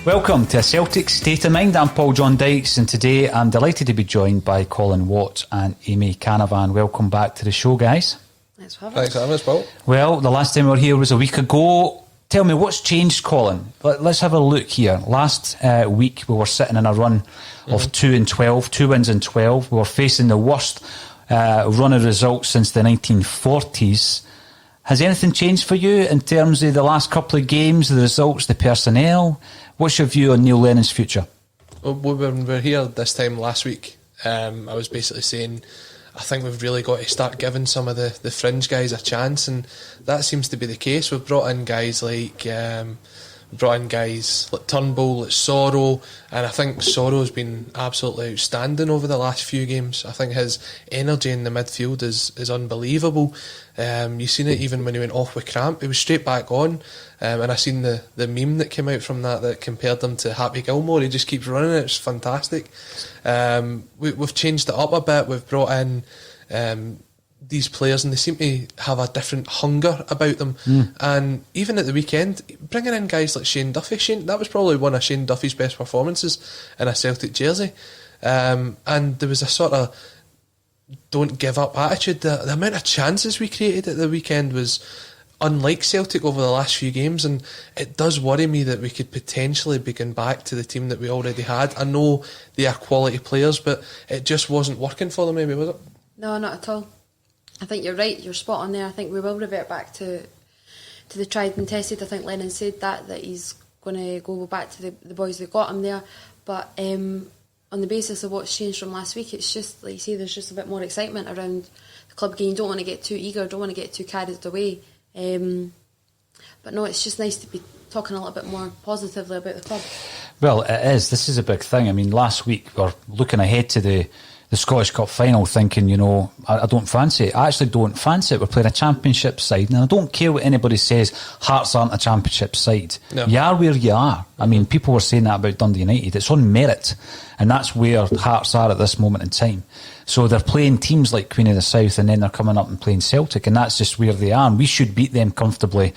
Welcome to A Celtic State of Mind. I'm John Dykes, and today I'm delighted to be joined by Colin Watt and Amy Canavan. Welcome back to the show, guys. Thanks for having us, Paul. Well, the last time we were here was a week ago. Tell me, what's changed, Colin? Let's have a look here. Last week we were sitting in a run of 2-12, 2 wins in 12. We were facing the worst run of results since the 1940s. Has anything changed for you in terms of the last couple of games, the results, the personnel? What's your view on Neil Lennon's future? Well, when we were here this time last week, I was basically saying I think we've really got to start giving some of the fringe guys a chance, and that seems to be the case. We've brought in guys like Turnbull, like Sorrow, and I think Sorrow's been absolutely outstanding over the last few games. I think his energy in the midfield is unbelievable. You've seen it even when he went off with cramp. He was straight back on, and I seen the meme that came out from that compared him to Happy Gilmore. He just keeps running. It's fantastic. We've changed it up a bit. We've brought in these players, and they seem to have a different hunger about them. And even at the weekend, bringing in guys like Shane Duffy, that was probably one of Shane Duffy's best performances in a Celtic jersey. And there was a sort of don't give up attitude. The amount of chances we created at the weekend was unlike Celtic over the last few games, and it does worry me that we could potentially be going back to the team that we already had. I know they are quality players, but it just wasn't working for them, maybe, was it? No, not at all. I think you're right, you're spot on there. I think we will revert back to the tried and tested. I think Lennon said that he's going to go back to the boys that got him there. But on the basis of what's changed from last week, it's just, like you say, there's just a bit more excitement around the club game. You don't want to get too eager, don't want to get too carried away. But no, it's just nice to be talking a little bit more positively about the club. Well, it is. This is a big thing. I mean, last week we're looking ahead to the Scottish Cup final thinking, I don't fancy it. I actually don't fancy it. We're playing a championship side, and I don't care what anybody says, Hearts aren't a championship side. No. You are where you are. I mean, people were saying that about Dundee United. It's on merit, and that's where Hearts are at this moment in time. So they're playing teams like Queen of the South, and then they're coming up and playing Celtic, and that's just where they are, and we should beat them comfortably,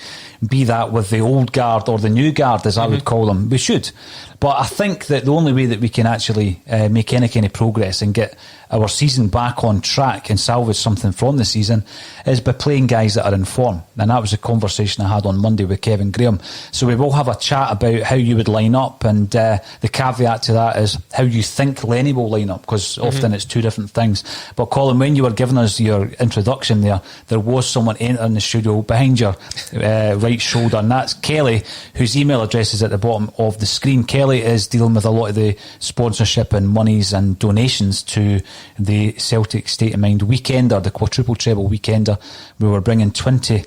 be that with the old guard or the new guard, as I would call them. We should. But I think that the only way that we can actually make any kind of progress and get our season back on track and salvage something from the season is by playing guys that are in form. And that was a conversation I had on Monday with Kevin Graham. So we will have a chat about how you would line up, and the caveat to that is how you think Lenny will line up, because often it's two different things. But Colin, when you were giving us your introduction there was someone entering the studio behind your right shoulder, and that's Kelly, whose email address is at the bottom of the screen. Kelly is dealing with a lot of the sponsorship and monies and donations to the Celtic State of Mind Weekender, the quadruple treble Weekender. We were bringing 20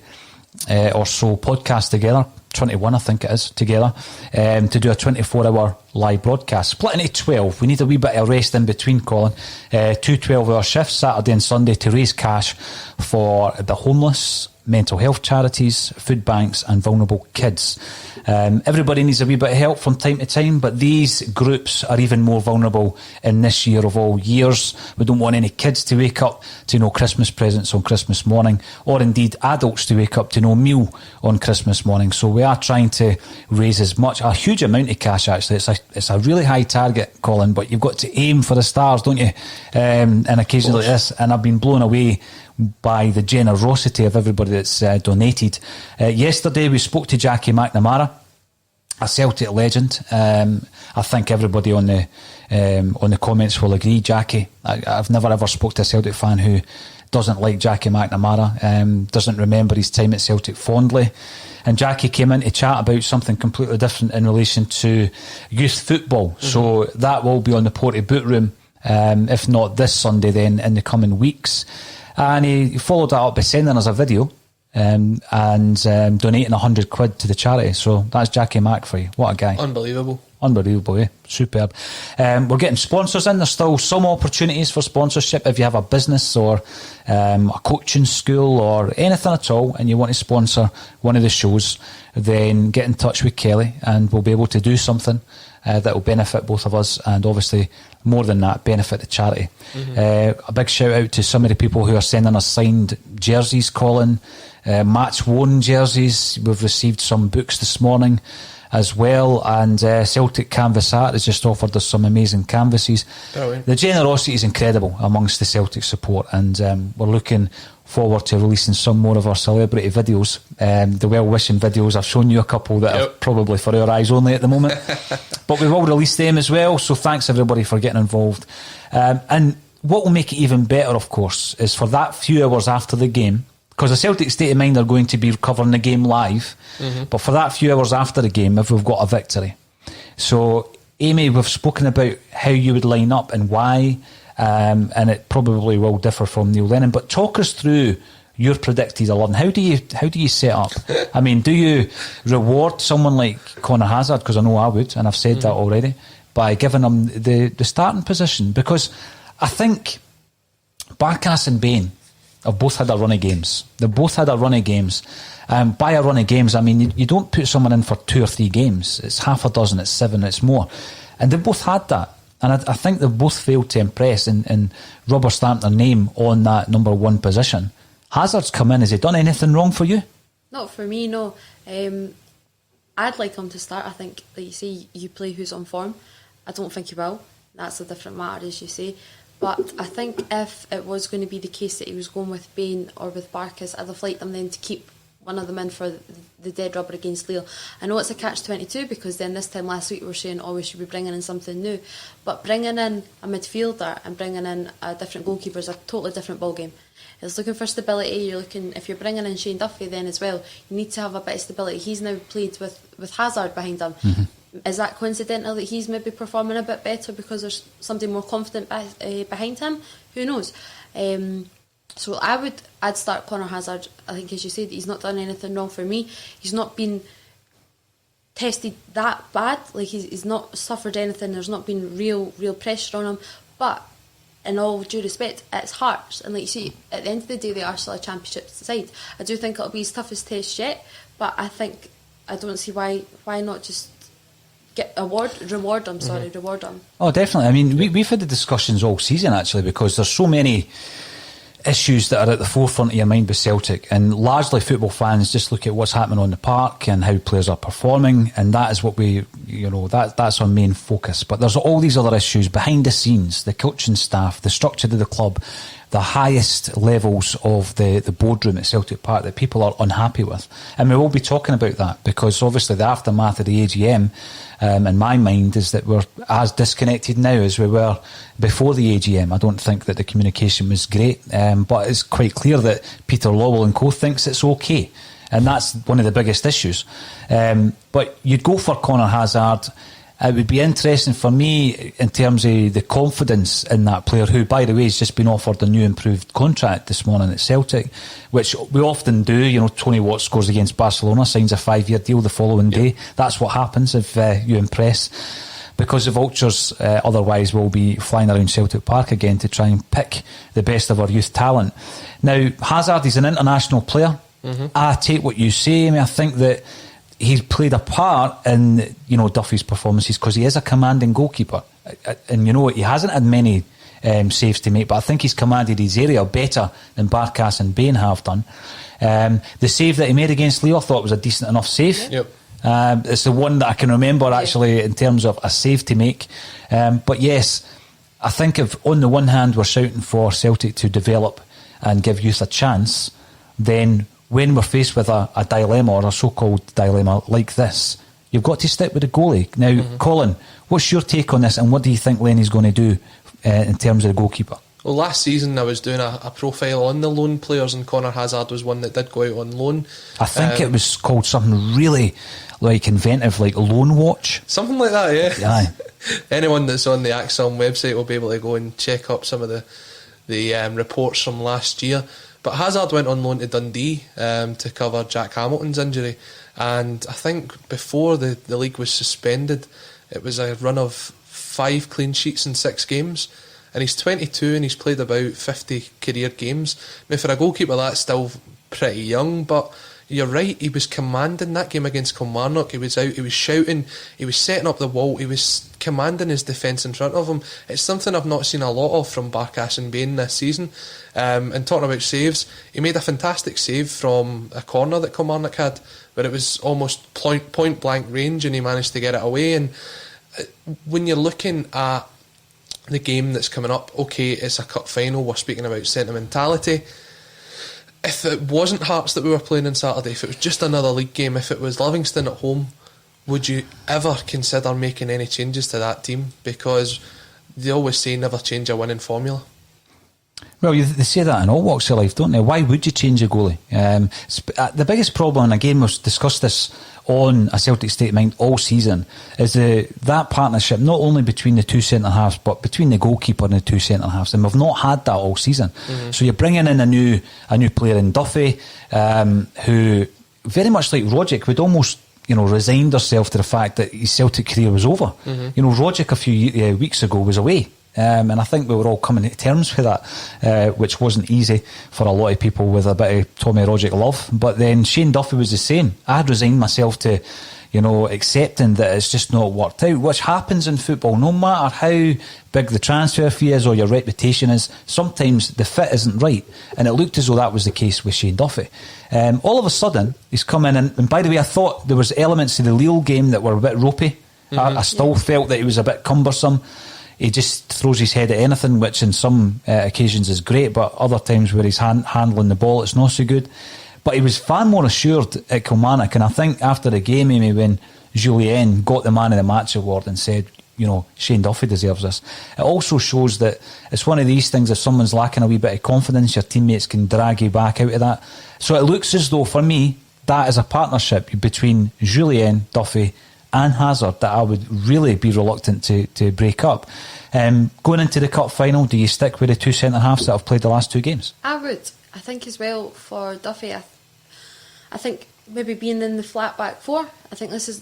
or so podcasts together, 21 I think it is, together, to do a 24-hour live broadcast. Split into 12. We need a wee bit of rest in between, Colin. 2 12-hour shifts, Saturday and Sunday, to raise cash for the homeless, mental health charities, food banks and vulnerable kids. Everybody needs a wee bit of help from time to time, but these groups are even more vulnerable in this year of all years. We don't want any kids to wake up to no Christmas presents on Christmas morning, or indeed adults to wake up to no meal on Christmas morning. So we are trying to raise a huge amount of cash actually. It's a really high target, Colin, but you've got to aim for the stars, don't you? And occasionally like this, and I've been blown away by the generosity of everybody that's donated. Yesterday we spoke to Jackie McNamara, a Celtic legend. I think everybody on the comments will agree. Jackie, I've never ever spoke to a Celtic fan who doesn't like Jackie McNamara, doesn't remember his time at Celtic fondly. And Jackie came in to chat about something completely different in relation to youth football. So that will be on the Porty Boot Room if not this Sunday, then in the coming weeks. And he followed that up by sending us a video and donating £100 to the charity. So that's Jackie Mack for you. What a guy. Unbelievable, eh? Superb. We're getting sponsors in. There's still some opportunities for sponsorship. If you have a business or a coaching school or anything at all and you want to sponsor one of the shows, then get in touch with Kelly and we'll be able to do something that will benefit both of us and obviously more than that, benefit the charity. A big shout out to some of the people who are sending us signed jerseys, Colin, match worn jerseys. We've received some books this morning as well, and Celtic Canvas Art has just offered us some amazing canvases. Brilliant. The generosity is incredible amongst the Celtic support, and we're looking forward to releasing some more of our celebrity videos, the well-wishing videos. I've shown you a couple that are probably for our eyes only at the moment, but we will release them as well, so thanks everybody for getting involved. And what will make it even better, of course, is for that few hours after the game, because the Celtic State of Mind are going to be covering the game live, but for that few hours after the game, if we've got a victory. So, Amy, we've spoken about how you would line up and why, and it probably will differ from Neil Lennon, but talk us through your predicted 11. How do you set up? I mean, do you reward someone like Conor Hazard, because I know I would, and I've said that already, by giving him the starting position? Because I think Barkas and Bain have both had a run of games. They've both had a run of games. By a run of games, I mean, you don't put someone in for 2 or 3 games. It's half a dozen, it's 7, it's more. And they've both had that. And I think they've both failed to impress and rubber stamp their name on that number 1 position. Hazard's come in. Has he done anything wrong for you? Not for me, no. I'd like him to start. I think, like you say, you play who's on form. I don't think he will. That's a different matter, as you say. But I think if it was going to be the case that he was going with Bain or with Barkas, I'd have liked them then to keep one of them in for the dead rubber against Lille. I know it's a catch-22 because then this time last week we were saying, we should be bringing in something new. But bringing in a midfielder and bringing in a different goalkeeper is a totally different ballgame. It's looking for stability. If you're bringing in Shane Duffy then as well, you need to have a bit of stability. He's now played with Hazard behind him. Is that coincidental that he's maybe performing a bit better because there's somebody more confident behind him? Who knows? So I'd start Conor Hazard. I think, as you said, he's not done anything wrong for me. He's not been tested that bad. Like he's not suffered anything. There's not been real pressure on him. But in all due respect, it's harsh. And like you see, at the end of the day, they are still a championship side. I do think it'll be his toughest test yet. But I don't see why not just reward them. Oh, definitely. I mean, we've had the discussions all season actually, because there's so many issues that are at the forefront of your mind with Celtic, and largely football fans just look at what's happening on the park and how players are performing, and that is what that's our main focus. But there's all these other issues behind the scenes, the coaching staff, the structure of the club, the highest levels of the boardroom at Celtic Park that people are unhappy with. And we will be talking about that, because obviously the aftermath of the AGM, in my mind, is that we're as disconnected now as we were before the AGM. I don't think that the communication was great, but it's quite clear that Peter Lawwell and co thinks it's okay. And that's one of the biggest issues. But you'd go for Conor Hazard. It would be interesting for me in terms of the confidence in that player, who, by the way, has just been offered a new improved contract this morning at Celtic, which we often do. You know, Tony Watt scores against Barcelona, signs a 5-year deal the following day. That's what happens if you impress, because the vultures otherwise will be flying around Celtic Park again to try and pick the best of our youth talent. Now, Hazard is an international player. I take what you say. I mean, I think that he's played a part in, Duffy's performances because he is a commanding goalkeeper. And, he hasn't had many saves to make, but I think he's commanded his area better than Barkas and Bain have done. The save that he made against Leo, I thought was a decent enough save. It's the one that I can remember, actually, in terms of a save to make. But yes, I think if on the one hand we're shouting for Celtic to develop and give youth a chance, then when we're faced with a dilemma, or a so-called dilemma like this, you've got to stick with the goalie. Now, Colin, what's your take on this, and what do you think Lenny's going to do in terms of the goalkeeper? Well, last season I was doing a profile on the loan players, and Connor Hazard was one that did go out on loan. I think it was called something really inventive, like Loan Watch. Something like that, yeah. Aye. Anyone that's on the Axon website will be able to go and check up some of the reports from last year. But Hazard went on loan to Dundee to cover Jack Hamilton's injury, and I think before the league was suspended, it was a run of 5 clean sheets in 6 games. And he's 22 and he's played about 50 career games. Now, for a goalkeeper, that's still pretty young, but you're right, he was commanding that game against Kilmarnock. He was out, he was shouting, he was setting up the wall, he was commanding his defence in front of him. It's something I've not seen a lot of from Barkas and Bain this season. And talking about saves, he made a fantastic save from a corner that Kilmarnock had, where it was almost point blank range and he managed to get it away. And when you're looking at the game that's coming up, okay, it's a cup final, we're speaking about sentimentality. If it wasn't Hearts that we were playing on Saturday, if it was just another league game, if it was Livingston at home, would you ever consider making any changes to that team? Because they always say never change a winning formula. Well, they say that in all walks of life, don't they? Why would you change a goalie? The biggest problem, and again we've discussed this on a Celtic State of Mind all season, is that partnership not only between the two centre-halves but between the goalkeeper and the two centre-halves, and we've not had that all season. So you're bringing in a new player in Duffy, who very much like Rogic would almost resigned herself to the fact that his Celtic career was over. Rogic a few weeks ago was away. And I think we were all coming to terms with that, which wasn't easy for a lot of people with a bit of Tommy Rogic love. But then Shane Duffy was the same. I had resigned myself to, accepting that it's just not worked out, which happens in football. No matter how big the transfer fee is or your reputation is, sometimes the fit isn't right. And it looked as though that was the case with Shane Duffy. All of a sudden, he's come in, and by the way, I thought there was elements of the Lille game that were a bit ropey. I still felt that he was a bit cumbersome. He just throws his head at anything, which in some occasions is great, but other times where he's handling the ball, it's not so good. But he was far more assured at Kilmarnock, and I think after the game, Amy, when Julien got the Man of the Match award and said, Shane Duffy deserves this, it also shows that it's one of these things, if someone's lacking a wee bit of confidence, your teammates can drag you back out of that. So it looks as though, for me, that is a partnership between Julien, Duffy and Hazard that I would really be reluctant to break up. Going into the cup final, do you stick with the two centre-halves that have played the last 2 games? I would. I think as well for Duffy, I think maybe being in the flat back 4, I think this is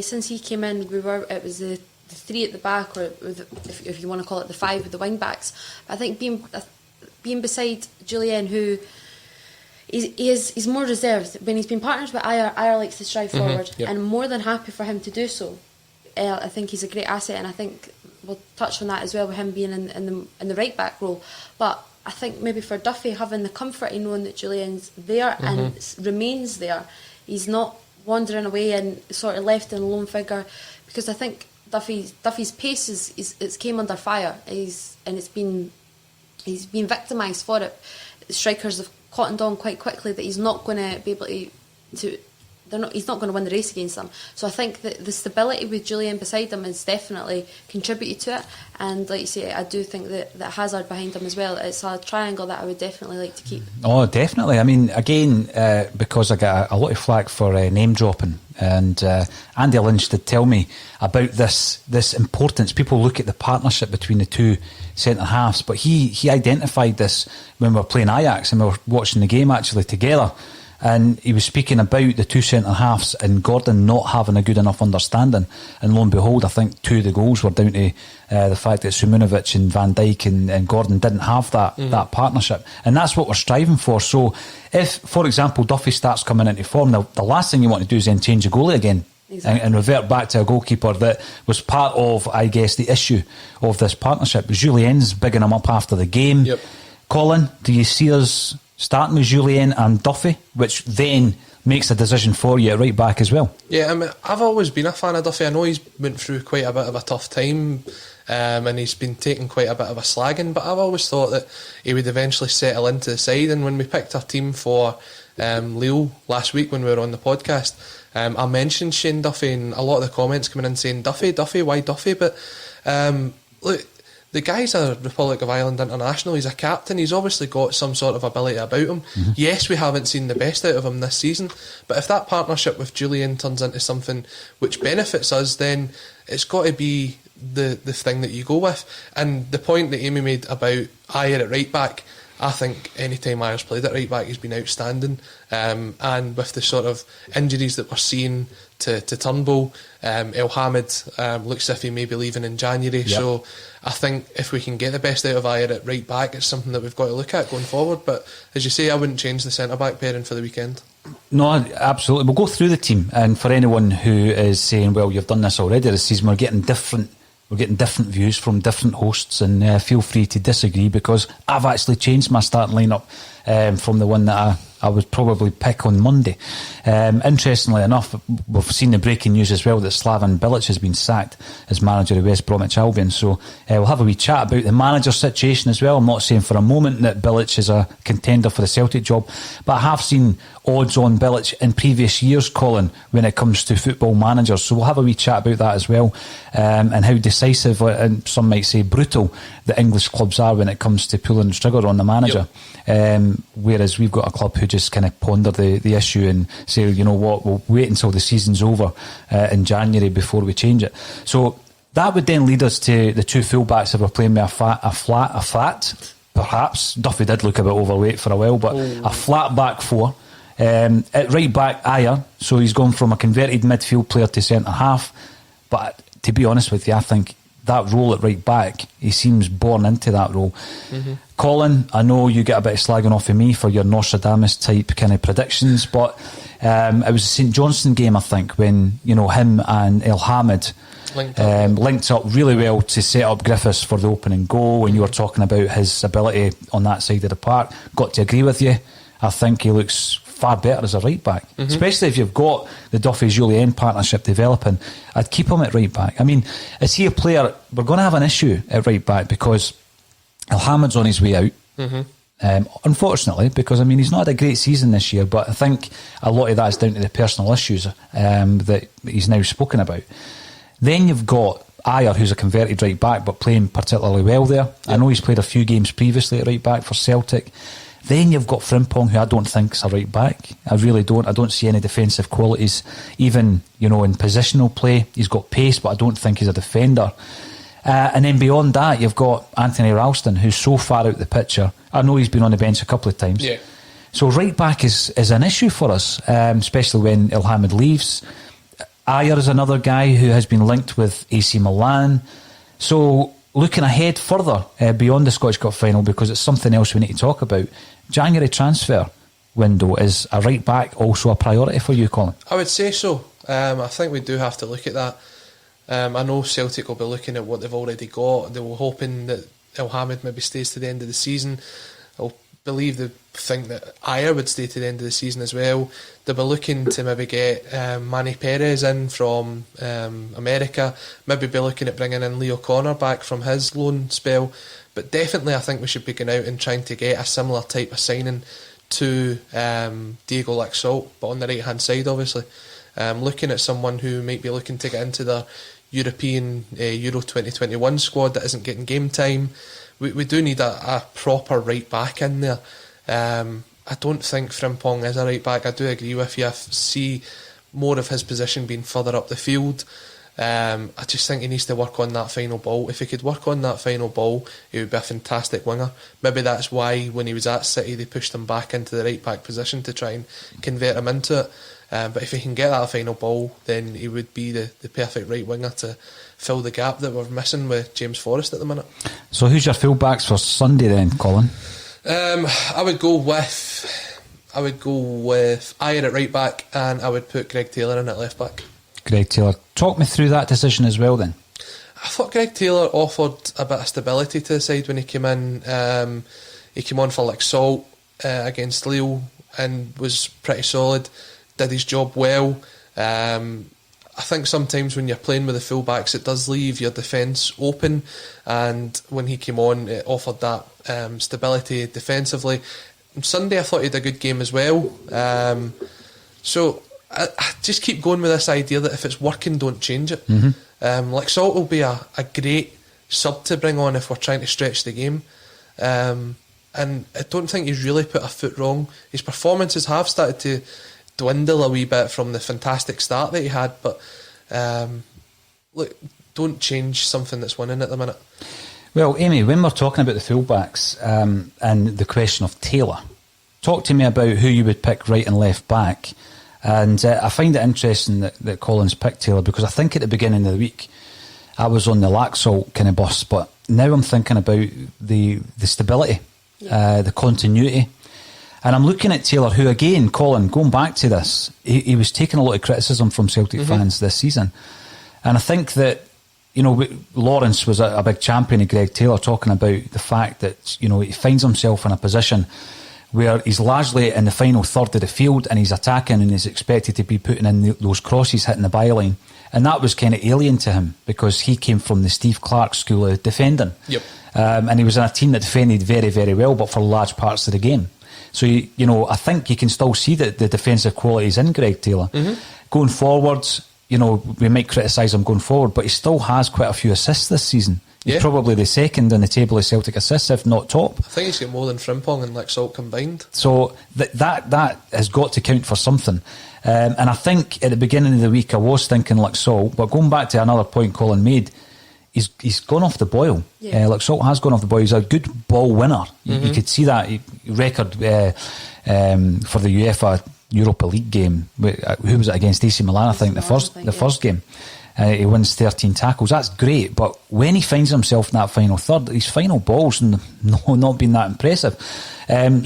since he came in, it was the 3 at the back, or if you want to call it the 5 with the wing backs. I think being beside Julien, who he's more reserved. When he's been partners with Ayer likes to strive forward, and I'm more than happy for him to do so. I think he's a great asset, and I think we'll touch on that as well with him being in the right back role. But I think maybe for Duffy, having the comfort in knowing that Julian's there and remains there, he's not wandering away and sort of left in a lone figure, because I think Duffy's pace is came under fire. He's been victimised for it. Strikers have cottoned on quite quickly that he's not going to be able to he's not going to win the race against them. So I think that the stability with Julian beside him has definitely contributed to it. And like you say, I do think that Hazard behind him as well, it's a triangle that I would definitely like to keep. Oh, definitely. I mean, again, because I got a lot of flack for name dropping, and Andy Lynch did tell me about this importance. People look at the partnership between the two centre halves, but he identified this when we were playing Ajax and we were watching the game actually together. And he was speaking about the two centre-halves and Gordon not having a good enough understanding. And lo and behold, I think 2 of the goals were down to the fact that Simonovic and Van Dijk and Gordon didn't have that partnership. And that's what we're striving for. So if, for example, Duffy starts coming into form, the last thing you want to do is then change a goalie again. Exactly. And revert back to a goalkeeper that was part of, I guess, the issue of this partnership. Julien's bigging him up after the game. Yep. Colin, do you see us starting with Julien and Duffy, which then makes a decision for you at right back as well? Yeah, I mean, I've always been a fan of Duffy. I know he's went through quite a bit of a tough time, and he's been taking quite a bit of a slagging, but I've always thought that he would eventually settle into the side. And when we picked our team for Lille last week when we were on the podcast, I mentioned Shane Duffy, and a lot of the comments coming in saying, Duffy, why Duffy? But look, the guy's a Republic of Ireland international. He's a captain. He's obviously got some sort of ability about him. Yes, we haven't seen the best out of him this season, but if that partnership with Julian turns into something which benefits us, then it's got to be the thing that you go with. And the point that Amy made about Ayer at right back, I think any time Ayer's played at right back, he's been outstanding. And with the sort of injuries that we're seeing to Turnbull, El Hamid looks as if he may be leaving in January. Yep. So I think if we can get the best out of Ayer at right back, it's something that we've got to look at going forward. But as you say, I wouldn't change the centre-back pairing for the weekend. No, absolutely. We'll go through the team, and for anyone who is saying, well, you've done this already this season, we're getting different views from different hosts, and feel free to disagree, because I've actually changed my starting lineup from the one that I would probably pick on Monday. Interestingly enough, we've seen the breaking news as well that Slavin Bilitch has been sacked as manager of West Bromwich Albion. So we'll have a wee chat about the manager situation as well. I'm not saying for a moment that Bilitch is a contender for the Celtic job, but I have seen odds on Bilitch in previous years, Colin, when it comes to football managers. So we'll have a wee chat about that as well, and how decisive, and some might say brutal, the English clubs are when it comes to pulling the trigger on the manager. Whereas we've got a club who just kind of ponder the issue and say, you know what, we'll wait until the season's over in January before we change it. So that would then lead us to the two fullbacks if we're playing with a flat, perhaps. Duffy did look a bit overweight for a while, but a flat back four. At right back, Ayer, so he's gone from a converted midfield player to centre half. But to be honest with you, I think that role at right back, he seems born into that role. Colin, I know you get a bit of slagging off of me for your Nostradamus type kind of predictions, but it was the St Johnstone game, I think, when him and El Hamid linked up really well to set up Griffiths for the opening goal. When you were talking about his ability on that side of the park, got to agree with you. I think he looks far better as a right back, especially if you've got the Duffy-Julien partnership developing. I'd keep him at right back. I mean, is he a player? We're going to have an issue at right back because El Hamid's on his way out, unfortunately, because I mean he's not had a great season this year, but I think a lot of that is down to the personal issues that he's now spoken about. Then you've got Ayer, who's a converted right back but playing particularly well there. I know he's played a few games previously at right back for Celtic. Then you've got Frimpong, who I don't think is a right back. I really don't. I don't see any defensive qualities, even in positional play. He's got pace, but I don't think he's a defender. And then beyond that, you've got Anthony Ralston, who's so far out the picture. I know he's been on the bench a couple of times. Yeah. So right back is an issue for us, especially when El Hamid leaves. Ayer is another guy who has been linked with AC Milan. So looking ahead further beyond the Scottish Cup final, because it's something else we need to talk about, January transfer window, is a right back also a priority for you, Colin? I would say so. I think we do have to look at that. I know Celtic will be looking at what they've already got. They were hoping that El Hamid maybe stays to the end of the season. I'll believe they think that Ayer would stay to the end of the season as well. They'll be looking to maybe get Manny Perez in from America, maybe be looking at bringing in Leo Connor back from his loan spell. But definitely I think we should be going out and trying to get a similar type of signing to Diego Laxalt, but on the right hand side obviously. Looking at someone who might be looking to get into their European Euro 2021 squad that isn't getting game time. We do need a proper right back in there. I don't think Frimpong is a right back. I do agree with you. I see more of his position being further up the field. I just think he needs to work on that final ball. If he could work on that final ball, he would be a fantastic winger. Maybe that's why when he was at City they pushed him back into the right back position to try and convert him into it. But if he can get that final ball, then he would be the perfect right winger to fill the gap that we're missing with James Forrest at the minute. So who's your fullbacks for Sunday then, Colin? I would go with Ayer at right back, and I would put Greg Taylor in at left back. Greg Taylor. Talk me through that decision as well then. I thought Greg Taylor offered a bit of stability to the side when he came in. He came on for Laxalt against Lille and was pretty solid. Did his job well. I think sometimes when you're playing with the full-backs it does leave your defence open, and when he came on it offered that stability defensively. On Sunday I thought he had a good game as well. So I just keep going with this idea that if it's working, don't change it. Laxalt will be a great sub to bring on if we're trying to stretch the game. And I don't think he's really put a foot wrong. His performances have started to dwindle a wee bit from the fantastic start that he had, but look, don't change something that's winning at the minute. Well, Amy, when we're talking about the fullbacks and the question of Taylor, talk to me about who you would pick right and left back. And I find it interesting that Colin's picked Taylor, because I think at the beginning of the week I was on the Laxalt kind of bus, but now I'm thinking about the stability, the continuity. And I'm looking at Taylor, who again, Colin, going back to this, he was taking a lot of criticism from Celtic fans this season. And I think that, you know, Lawrence was a big champion of Greg Taylor, talking about the fact that, you know, he finds himself in a position where he's largely in the final third of the field and he's attacking and he's expected to be putting in those crosses, hitting the byline. And that was kind of alien to him, because he came from the Steve Clark school of defending. Yep. And he was in a team that defended very, very well, but for large parts of the game. So, you know, I think you can still see the defensive qualities in Greg Taylor. Going forwards, you know, we might criticise him going forward, but he still has quite a few assists this season. He's probably the second in the table of Celtic assists, if not top. I think he's got more than Frimpong and Laxalt combined. So that has got to count for something. And I think at the beginning of the week I was thinking Laxalt, but going back to another point Colin made, he's gone off the boil. Laxalt has gone off the boil. He's a good ball winner. You could see that record for the UEFA Europa League game. Who was it against? AC Milan, I think, the first game. He wins 13 tackles. That's great, but when he finds himself in that final third, his final balls not been that impressive.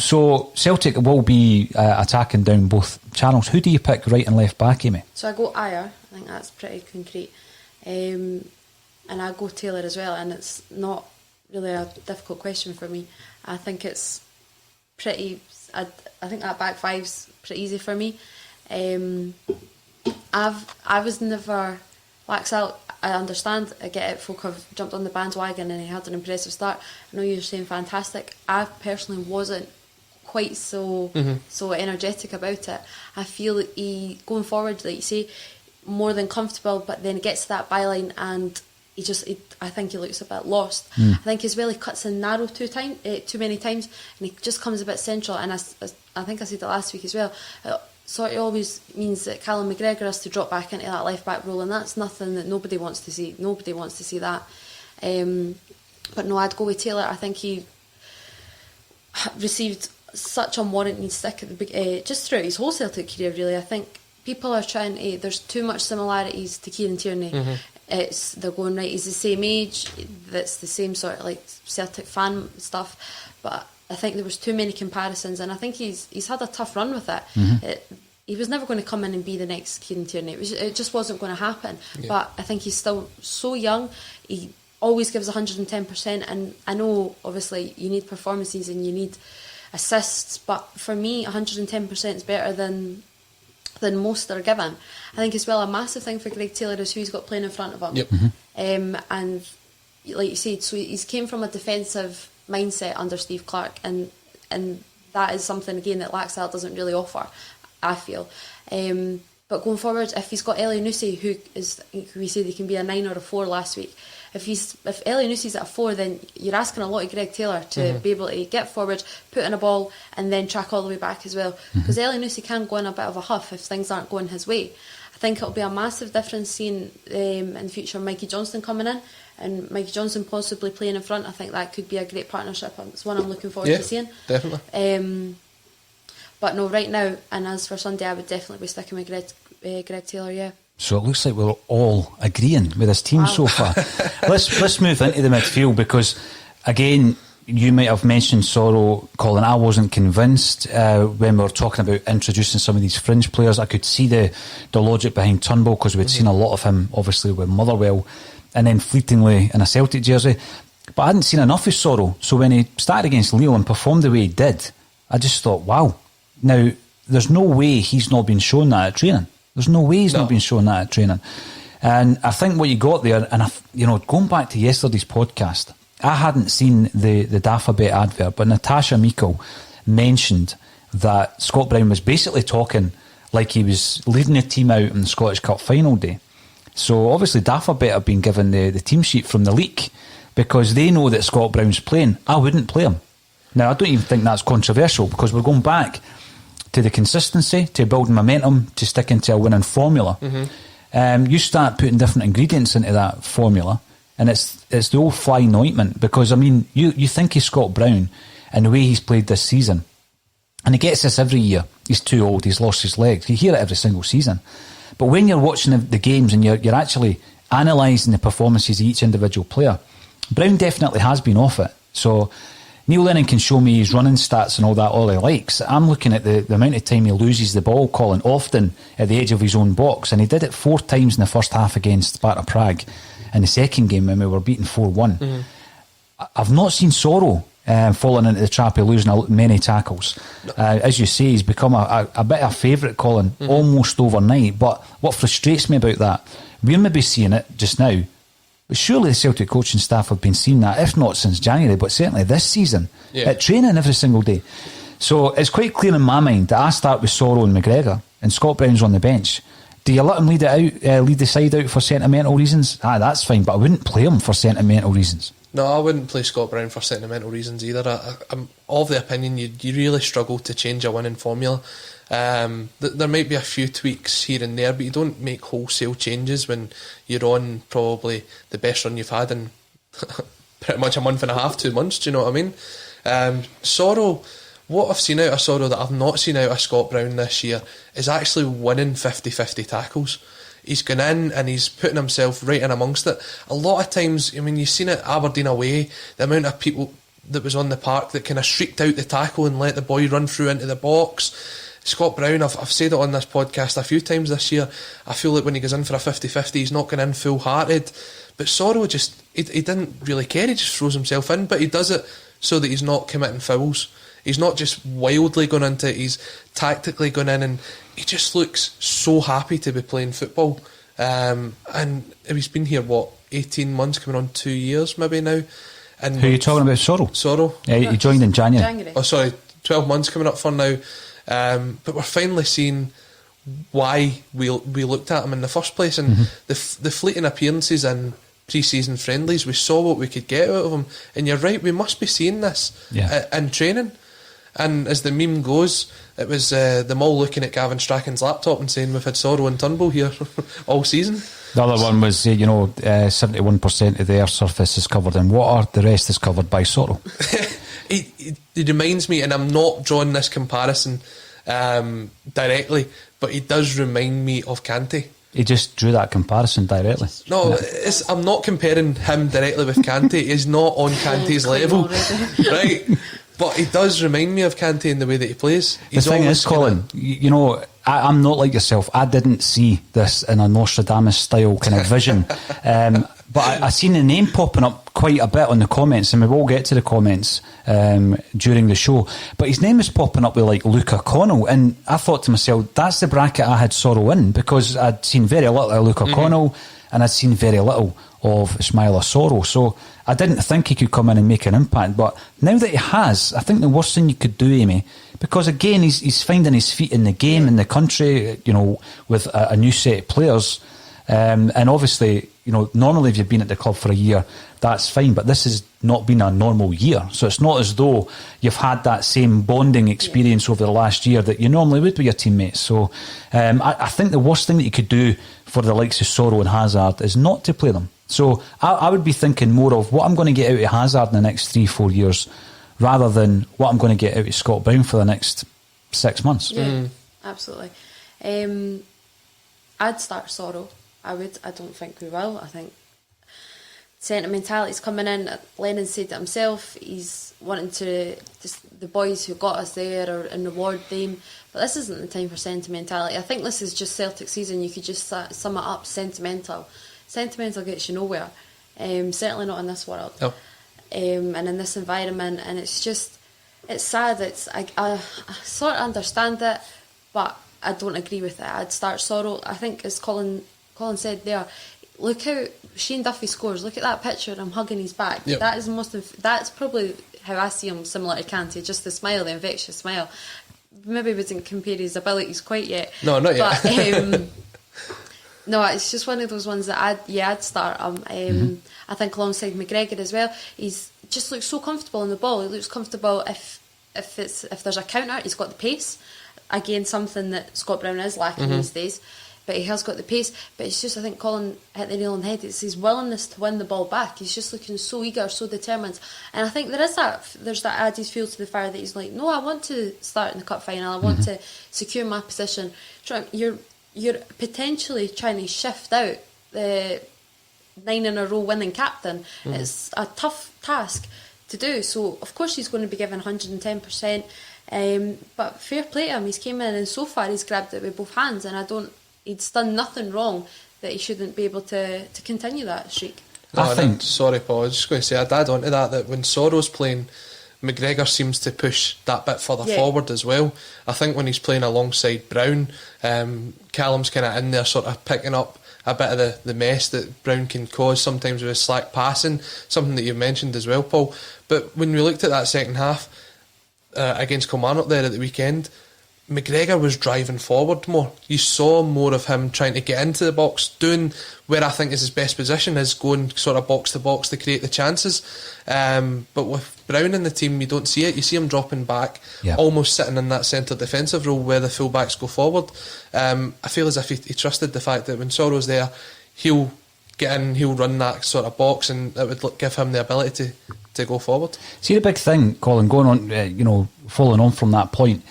So Celtic will be attacking down both channels. Who do you pick right and left back, Amy? So I go Ayer. I think that's pretty concrete. And I go Taylor as well, and it's not really a difficult question for me. I think it's pretty... I think that back five's pretty easy for me. I was never... Laxalt, I understand, I get it, folk have jumped on the bandwagon and he had an impressive start. I know you're saying fantastic. I personally wasn't quite so energetic about it. I feel that he, going forward, like you say, more than comfortable, but then he gets to that byline and I think he looks a bit lost. I think as well he cuts in narrow too many times, and he just comes a bit central, and I think I said it last week as well, sort of always means that Callum McGregor has to drop back into that left back role, and that's nothing that nobody wants to see. Nobody wants to see that. But no, I'd go with Taylor. I think he received such unwarranted stick at the just throughout his whole Celtic career, really. I think people are trying to... There's too much similarities to Kieran Tierney. They're going, right, he's the same age, that's the same sort of like Celtic fan stuff, but I think there was too many comparisons, and I think he's had a tough run with it. He was never going to come in and be the next Kieran Tierney. It just wasn't going to happen. But I think he's still so young. He always gives 110%, and I know obviously you need performances and you need assists, but for me 110% is better than most are given. I think as well a massive thing for Greg Taylor is who he's got playing in front of him. And like you said, so he's came from a defensive mindset under Steve Clark, and that is something again that Laxalt doesn't really offer, I feel. But going forward, if he's got Elyounoussi, who is, we said he can be a 9 or a 4 last week, if Elyounoussi at a 4, then you're asking a lot of Greg Taylor to be able to get forward, put in a ball, and then track all the way back as well. Because Elyounoussi can go in a bit of a huff if things aren't going his way. I think it'll be a massive difference seeing in the future Mikey Johnston coming in, and Mikey Johnston possibly playing in front. I think that could be a great partnership. It's one I'm looking forward to seeing. Definitely. But no, right now, and as for Sunday, I would definitely be sticking with Greg Taylor, So it looks like we're all agreeing with this team so far. Let's move into the midfield, because again, you might have mentioned Sorrow, Colin. I wasn't convinced when we were talking about introducing some of these fringe players. I could see the logic behind Tumble, because we'd seen a lot of him obviously with Motherwell, and then fleetingly in a Celtic jersey, but I hadn't seen enough of Sorrow. So when he started against Lille and performed the way he did, I just thought, wow. Now there's no way he's not been shown that at training. There's no way he's not been shown that at training. And I think what you got there, and going back to yesterday's podcast, I hadn't seen the Dafabet advert, but Natasha Meikle mentioned that Scott Brown was basically talking like he was leading the team out on the Scottish Cup final day. So obviously Dafabet have been given the team sheet from the leak, because they know that Scott Brown's playing. I wouldn't play him. Now, I don't even think that's controversial, because we're going back to the consistency, to building momentum, to sticking to a winning formula. You start putting different ingredients into that formula, and it's the old fly in the ointment, because, I mean, you think of Scott Brown and the way he's played this season, and he gets this every year. He's too old, he's lost his legs. You hear it every single season. But when you're watching the games and you're actually analysing the performances of each individual player, Brown definitely has been off it. So Neil Lennon can show me his running stats and all he likes. I'm looking at the amount of time he loses the ball, Colin, often at the edge of his own box, and he did it 4 times in the first half against Sparta Prague. In the second game when we were beaten 4-1. I've not seen Sorrow falling into the trap of losing many tackles. As you say, he's become a bit of a favourite, Colin, almost overnight. But what frustrates me about that, we're maybe seeing it just now, but surely the Celtic coaching staff have been seeing that, if not since January, but certainly this season, at training every single day. So it's quite clear in my mind that I start with Sorrow and McGregor, and Scott Brown's on the bench. Do you let him lead the side out for sentimental reasons? That's fine, but I wouldn't play him for sentimental reasons. No, I wouldn't play Scott Brown for sentimental reasons either. I'm of the opinion you really struggle to change a winning formula. There might be a few tweaks here and there, but you don't make wholesale changes when you're on probably the best run you've had in pretty much a month and a half, 2 months. Do you know what I mean? Sorrow, what I've seen out of Sorrow that I've not seen out of Scott Brown this year is actually winning 50-50 tackles. He's gone in and he's putting himself right in amongst it. A lot of times, I mean, you've seen it Aberdeen away, the amount of people that was on the park that kind of shrieked out the tackle and let the boy run through into the box. Scott Brown, I've said it on this podcast a few times this year, I feel like when he goes in for a 50-50, he's not going in full-hearted. But Sorrow just, he didn't really care, he just throws himself in, but he does it so that he's not committing fouls. He's not just wildly going into it, he's tactically going in, and he just looks so happy to be playing football. And he's been here, 18 months, coming on 2 years maybe now. And who are you talking about, Sorrow? Sorrow. Yeah, he joined in January. Oh, sorry, 12 months coming up for now. But we're finally seeing why we looked at him in the first place, and the fleeting appearances in pre-season friendlies, we saw what we could get out of him. And you're right, we must be seeing this in training. And as the meme goes, it was them all looking at Gavin Strachan's laptop and saying we've had Sorrow and Tumble here all season. The other one was, 71% of the air surface is covered in water, the rest is covered by Sorrow. It reminds me, and I'm not drawing this comparison directly, but he does remind me of Kante. He just drew that comparison directly. No, I'm not comparing him directly with Kante. He's not on Kante's level, right? But he does remind me of Kante in the way that he plays. The thing is, Colin, I'm not like yourself. I didn't see this in a Nostradamus style kind of vision. But I seen the name popping up quite a bit on the comments, and we will get to the comments during the show. But his name is popping up with like Luca Connell, and I thought to myself, that's the bracket I had Sorrow in, because I'd seen very little of Luca Connell, and I'd seen very little of Ismaila Sorrow. So I didn't think he could come in and make an impact. But now that he has, I think the worst thing you could do, Amy, because again, he's finding his feet in the game, in the country, with a new set of players. And obviously, normally if you've been at the club for a year, that's fine, but this has not been a normal year. So it's not as though you've had that same bonding experience over the last year that you normally would with your teammates. So I think the worst thing that you could do for the likes of Sorrow and Hazard is not to play them. So I would be thinking more of what I'm going to get out of Hazard in the next 3-4 years, rather than what I'm going to get out of Scott Brown for the next 6 months. Yeah, absolutely. I'd start Sorrow. I would. I don't think we will. I think sentimentality's coming in. Lennon said it himself. He's wanting to just the boys who got us there and reward them. But this isn't the time for sentimentality. I think this is just Celtic season. You could just sum it up. Sentimental gets you nowhere. Certainly not in this world. No. And in this environment. And it's sad. I sort of understand it, but I don't agree with it. I'd start Sorrow. I think, as Colin said there, look how Shane Duffy scores. Look at that picture and I'm hugging his back. Yep. That is that's probably how I see him, similar to Kante, just the smile, the infectious smile. Maybe wouldn't compare his abilities quite yet. No, not yet. But No, it's just one of those ones that I'd start him. I think alongside McGregor as well. He's just looks so comfortable on the ball. He looks comfortable if there's a counter. He's got the pace. Again, something that Scott Brown is lacking these days. But he has got the pace. But it's just, I think Colin hit the nail on the head. It's his willingness to win the ball back. He's just looking so eager, so determined. And I think there's that added fuel to the fire that he's like, no, I want to start in the cup final. I want to secure my position. You're potentially trying to shift out the 9 in a row winning captain. It's a tough task to do. So, of course, he's going to be given 110%. But fair play to him. He's came in and so far he's grabbed it with both hands. And he's done nothing wrong that he shouldn't be able to continue that streak. Sorry, Paul, I was just going to say, I'd add on to that when Sorrow's playing, McGregor seems to push that bit further forward as well. I think when he's playing alongside Brown, Callum's kind of in there sort of picking up a bit of the mess that Brown can cause sometimes with his slack passing, something that you've mentioned as well, Paul. But when we looked at that second half against Kilmarnock there at the weekend, McGregor was driving forward more. You saw more of him trying to get into the box, doing where I think is his best position, is going sort of box to box to create the chances. But with Brown in the team, you don't see it. You see him dropping back, almost sitting in that centre defensive role where the full-backs go forward. I feel as if he trusted the fact that when Sorrow's there, he'll get in, he'll run that sort of box, and it would give him the ability to go forward. See, the big thing, Colin, going on, following on from that point,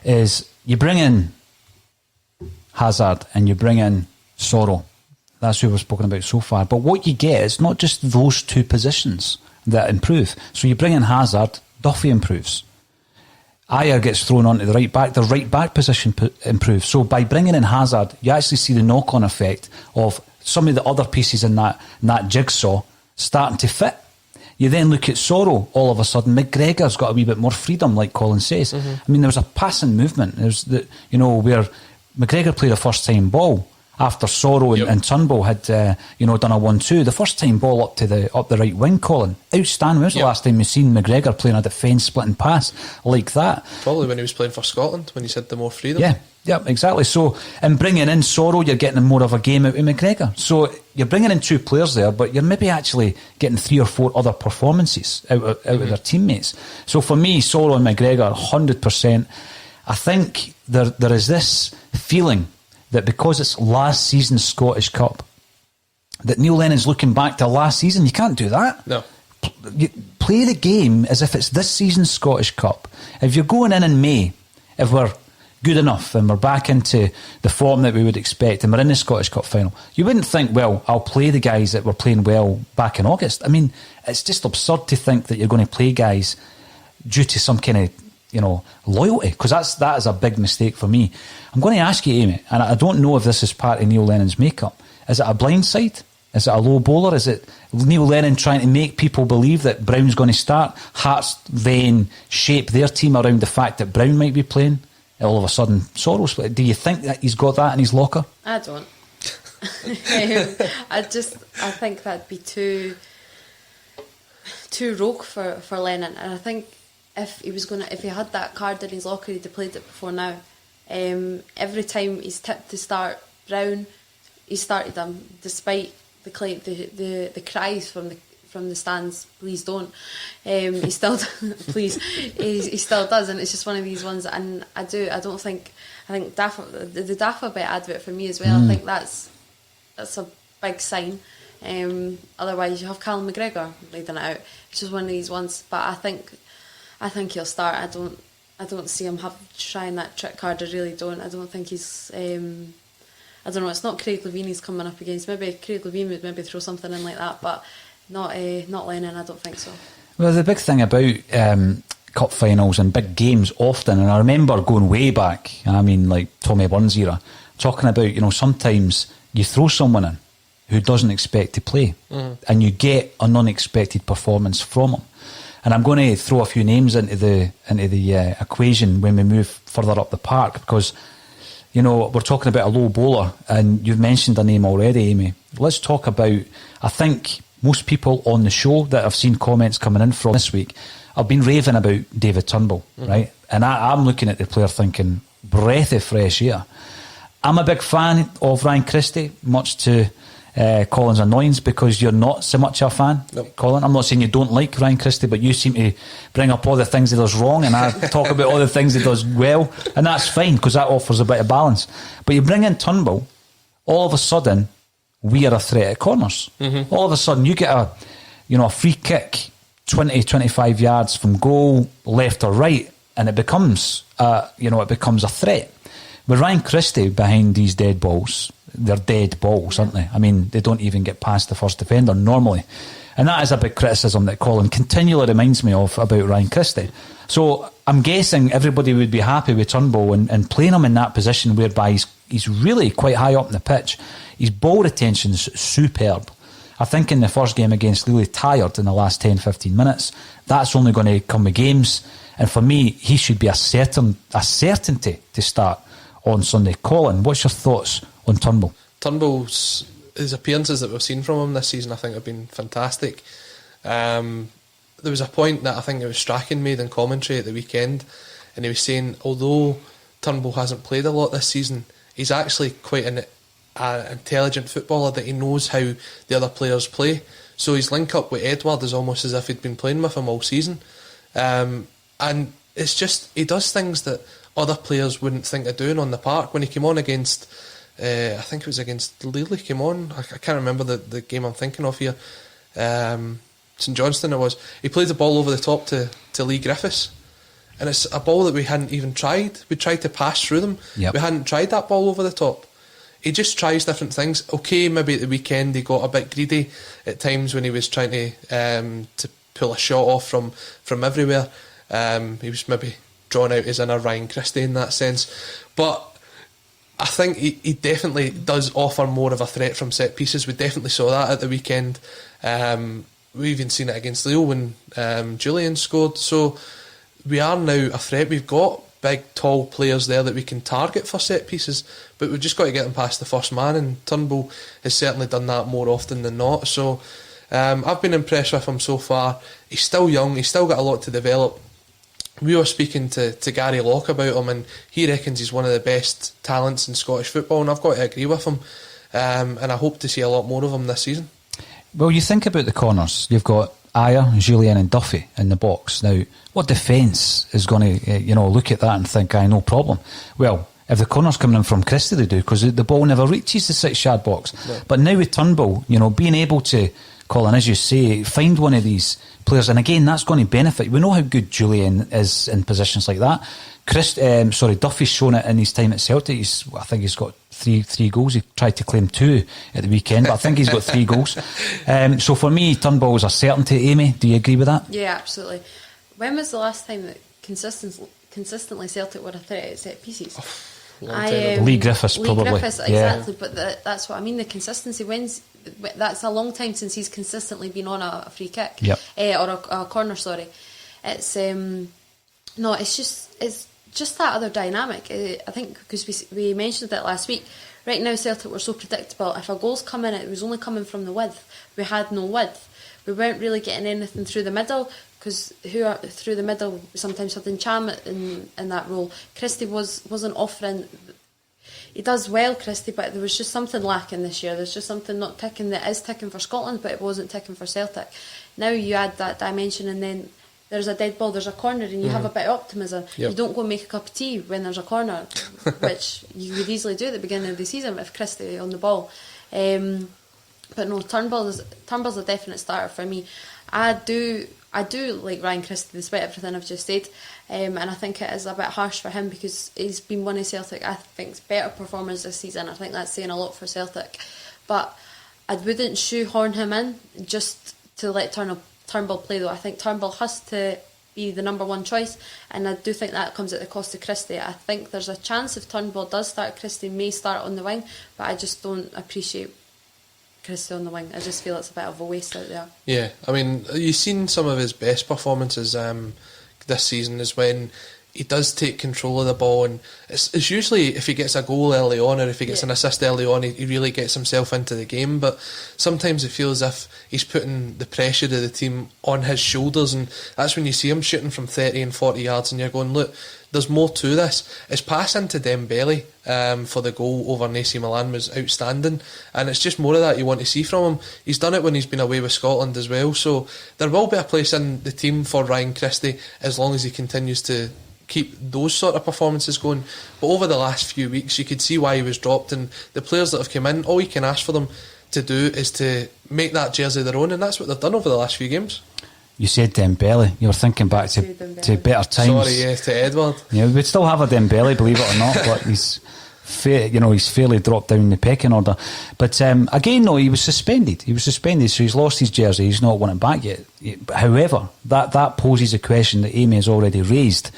is you bring in Hazard and you bring in Sorrow. That's who we've spoken about so far. But what you get is not just those two positions that improve. So you bring in Hazard, Duffy improves. Ayer gets thrown onto the right back position improves. So by bringing in Hazard, you actually see the knock-on effect of some of the other pieces in that jigsaw starting to fit. You then look at Sorrow, all of a sudden McGregor's got a wee bit more freedom, like Colin says. I mean, there was a passing movement. There's where McGregor played a first time ball after Sorrow and Tumble had done a 1-2. The first time ball up the right wing, Colin. Outstanding. When was the last time you've seen McGregor playing a defence splitting pass like that? Probably when he was playing for Scotland, when he's had the more freedom. Yeah, exactly. So, in bringing in Sorrow, you're getting more of a game out of McGregor. So, you're bringing in two players there, but you're maybe actually getting 3 or 4 other performances out of their teammates. So, for me, Sorrow and McGregor, 100%. I think there is this feeling that because it's last season's Scottish Cup, that Neil Lennon's looking back to last season. You can't do that. No. You play the game as if it's this season's Scottish Cup. If you're going in May, if we're good enough and we're back into the form that we would expect and we're in the Scottish Cup final, you wouldn't think, well, I'll play the guys that were playing well back in August. I mean, it's just absurd to think that you're going to play guys due to some kind of loyalty, because that is a big mistake for me. I'm going to ask you, Amy, and I don't know if this is part of Neil Lennon's makeup. Is it a blindside? Is it a low bowler? Is it Neil Lennon trying to make people believe that Brown's going to start? Hearts then shape their team around the fact that Brown might be playing. All of a sudden, Sorrow's. Do you think that he's got that in his locker? I don't. I think that'd be too rogue for Lennon, and I think if he had that card in his locker, he'd have played it before now. Every time he's tipped to start Brown, he started him, despite the cries from the stands, please don't. He still please he still does, and it's just one of these ones. And I think Daffa, the Daffa bit advert for me as well. I think that's a big sign. Otherwise, you have Callum McGregor leading it out. It's just one of these ones. But I think he'll start. I don't see him trying that trick card. I really don't. I don't think he's. I don't know. It's not Craig Levein he's coming up against. Maybe Craig Levein would maybe throw something in like that, but not Lennon. I don't think so. Well, the big thing about cup finals and big games often, and I remember going way back. I mean, like Tommy Burns era, talking about sometimes you throw someone in who doesn't expect to play, and you get an unexpected performance from him. And I'm going to throw a few names into the equation when we move further up the park, because we're talking about a low bowler, and you've mentioned a name already, Amy. Let's talk about, I think most people on the show that I've seen comments coming in from this week have been raving about David Turnbull, right? And I'm looking at the player thinking, breath of fresh air. I'm a big fan of Ryan Christie, much to Colin's annoyance, because you're not so much a fan, Colin. I'm not saying you don't like Ryan Christie, but you seem to bring up all the things he does wrong, and I talk about all the things he does well, and that's fine, because that offers a bit of balance. But you bring in Turnbull, all of a sudden we are a threat at corners. All of a sudden you get a free kick 20-25 yards from goal, left or right, and it becomes a threat. With Ryan Christie behind these dead balls, they're dead balls, aren't they? I mean, they don't even get past the first defender normally. And that is a big criticism that Colin continually reminds me of about Ryan Christie. So I'm guessing everybody would be happy with Turnbull and playing him in that position whereby he's really quite high up in the pitch. His ball retention's superb. I think in the first game against Lille, tired in the last 10-15 minutes. That's only going to come with games. And for me, he should be a certainty to start on Sunday. Colin, what's your thoughts on Turnbull? His appearances that we've seen from him this season, I think, have been fantastic. There was a point that I think it was Strachan made in commentary at the weekend, and he was saying, although Turnbull hasn't played a lot this season, he's actually quite an intelligent footballer, that he knows how the other players play. So his link up with Edward is almost as if he'd been playing with him all season. And it's just, he does things that other players wouldn't think of doing on the park. When he came on against, I think it was against Lille, he came on, I can't remember the game I'm thinking of here, St Johnstone it was, he played the ball over the top to Lee Griffiths, and it's a ball that we hadn't even tried. We tried to pass through them. We hadn't tried that ball over the top. He just tries different things. Okay, maybe at the weekend he got a bit greedy at times when he was trying to pull a shot off from everywhere. He was maybe drawn out as inner Ryan Christie in that sense. But I think he definitely does offer more of a threat from set pieces. We definitely saw that at the weekend. We've even seen it against Lille when Julian scored. So we are now a threat. We've got big, tall players there that we can target for set pieces, but we've just got to get them past the first man, and Turnbull has certainly done that more often than not. So I've been impressed with him so far. He's still young, he's still got a lot to develop. We were speaking to Gary Locke about him, and he reckons he's one of the best talents in Scottish football, and I've got to agree with him, and I hope to see a lot more of him this season. Well, you think about the corners, you've got Ayer, Julian and Duffy in the box. Now, what defence is going to look at that and think, no problem? Well, if the corner's coming in from Christie, they do, because the ball never reaches the 6-yard box. No. But now with Turnbull, being able to, Colin, as you say, find one of these players, and again, that's going to benefit. We know how good Julian is in positions like that. Duffy's shown it in his time at Celtic. I think he's got three goals. He tried to claim 2 at the weekend, but I think he's got 3 goals. So for me, Turnbull is a certainty. Amy, do you agree with that? Yeah, absolutely. When was the last time that consistently Celtic were a threat at set pieces? Lee Griffiths, probably. Lee Griffiths, exactly. Yeah. But that's what I mean. The consistency wins. That's a long time since he's consistently been on a free kick, or a corner. Sorry, it's it's just that other dynamic. I think because we mentioned it last week. Right now, Celtic were so predictable. If a goal's coming, it was only coming from the width. We had no width. We weren't really getting anything through the middle, because through the middle we sometimes had Cham in that role. Christie wasn't offering. He does well, Christie, but there was just something lacking this year. There's just something not ticking that is ticking for Scotland, but it wasn't ticking for Celtic. Now you add that dimension, and then there's a dead ball, there's a corner, and you have a bit of optimism. Yep. You don't go and make a cup of tea when there's a corner, which you would easily do at the beginning of the season with Christie on the ball. But no, Turnbull's a definite starter for me. I do like Ryan Christie, despite everything I've just said, and I think it is a bit harsh for him, because he's been one of Celtic, I think, better performers this season. I think that's saying a lot for Celtic, but I wouldn't shoehorn him in just to let Turnbull play, though. I think Turnbull has to be the number one choice, and I do think that comes at the cost of Christie. I think there's a chance if Turnbull does start, Christie may start on the wing, but I just don't appreciate Christie on the wing. I just feel it's a bit of a waste out there. Yeah, I mean, you've seen some of his best performances this season is when he does take control of the ball, and it's usually if he gets a goal early on or if he gets an assist early on, he really gets himself into the game. But sometimes it feels as if he's putting the pressure of the team on his shoulders, and that's when you see him shooting from 30 and 40 yards and you're going, look, there's more to this. His pass into Dembele for the goal over AC Milan was outstanding, and it's just more of that you want to see from him. He's done it when he's been away with Scotland as well, so there will be a place in the team for Ryan Christie as long as he continues to keep those sort of performances going. But over the last few weeks you could see why he was dropped, and the players that have come in, all you can ask for them to do is to make that jersey their own, and that's what they've done over the last few games. You said Dembele. You were thinking back to better times. Sorry, yeah, to Edward. Yeah, we'd still have a Dembele, believe it or not, but he's fairly dropped down the pecking order. But again, no, he was suspended. So he's lost his jersey. He's not won it back yet. However, that poses a question that Amy has already raised.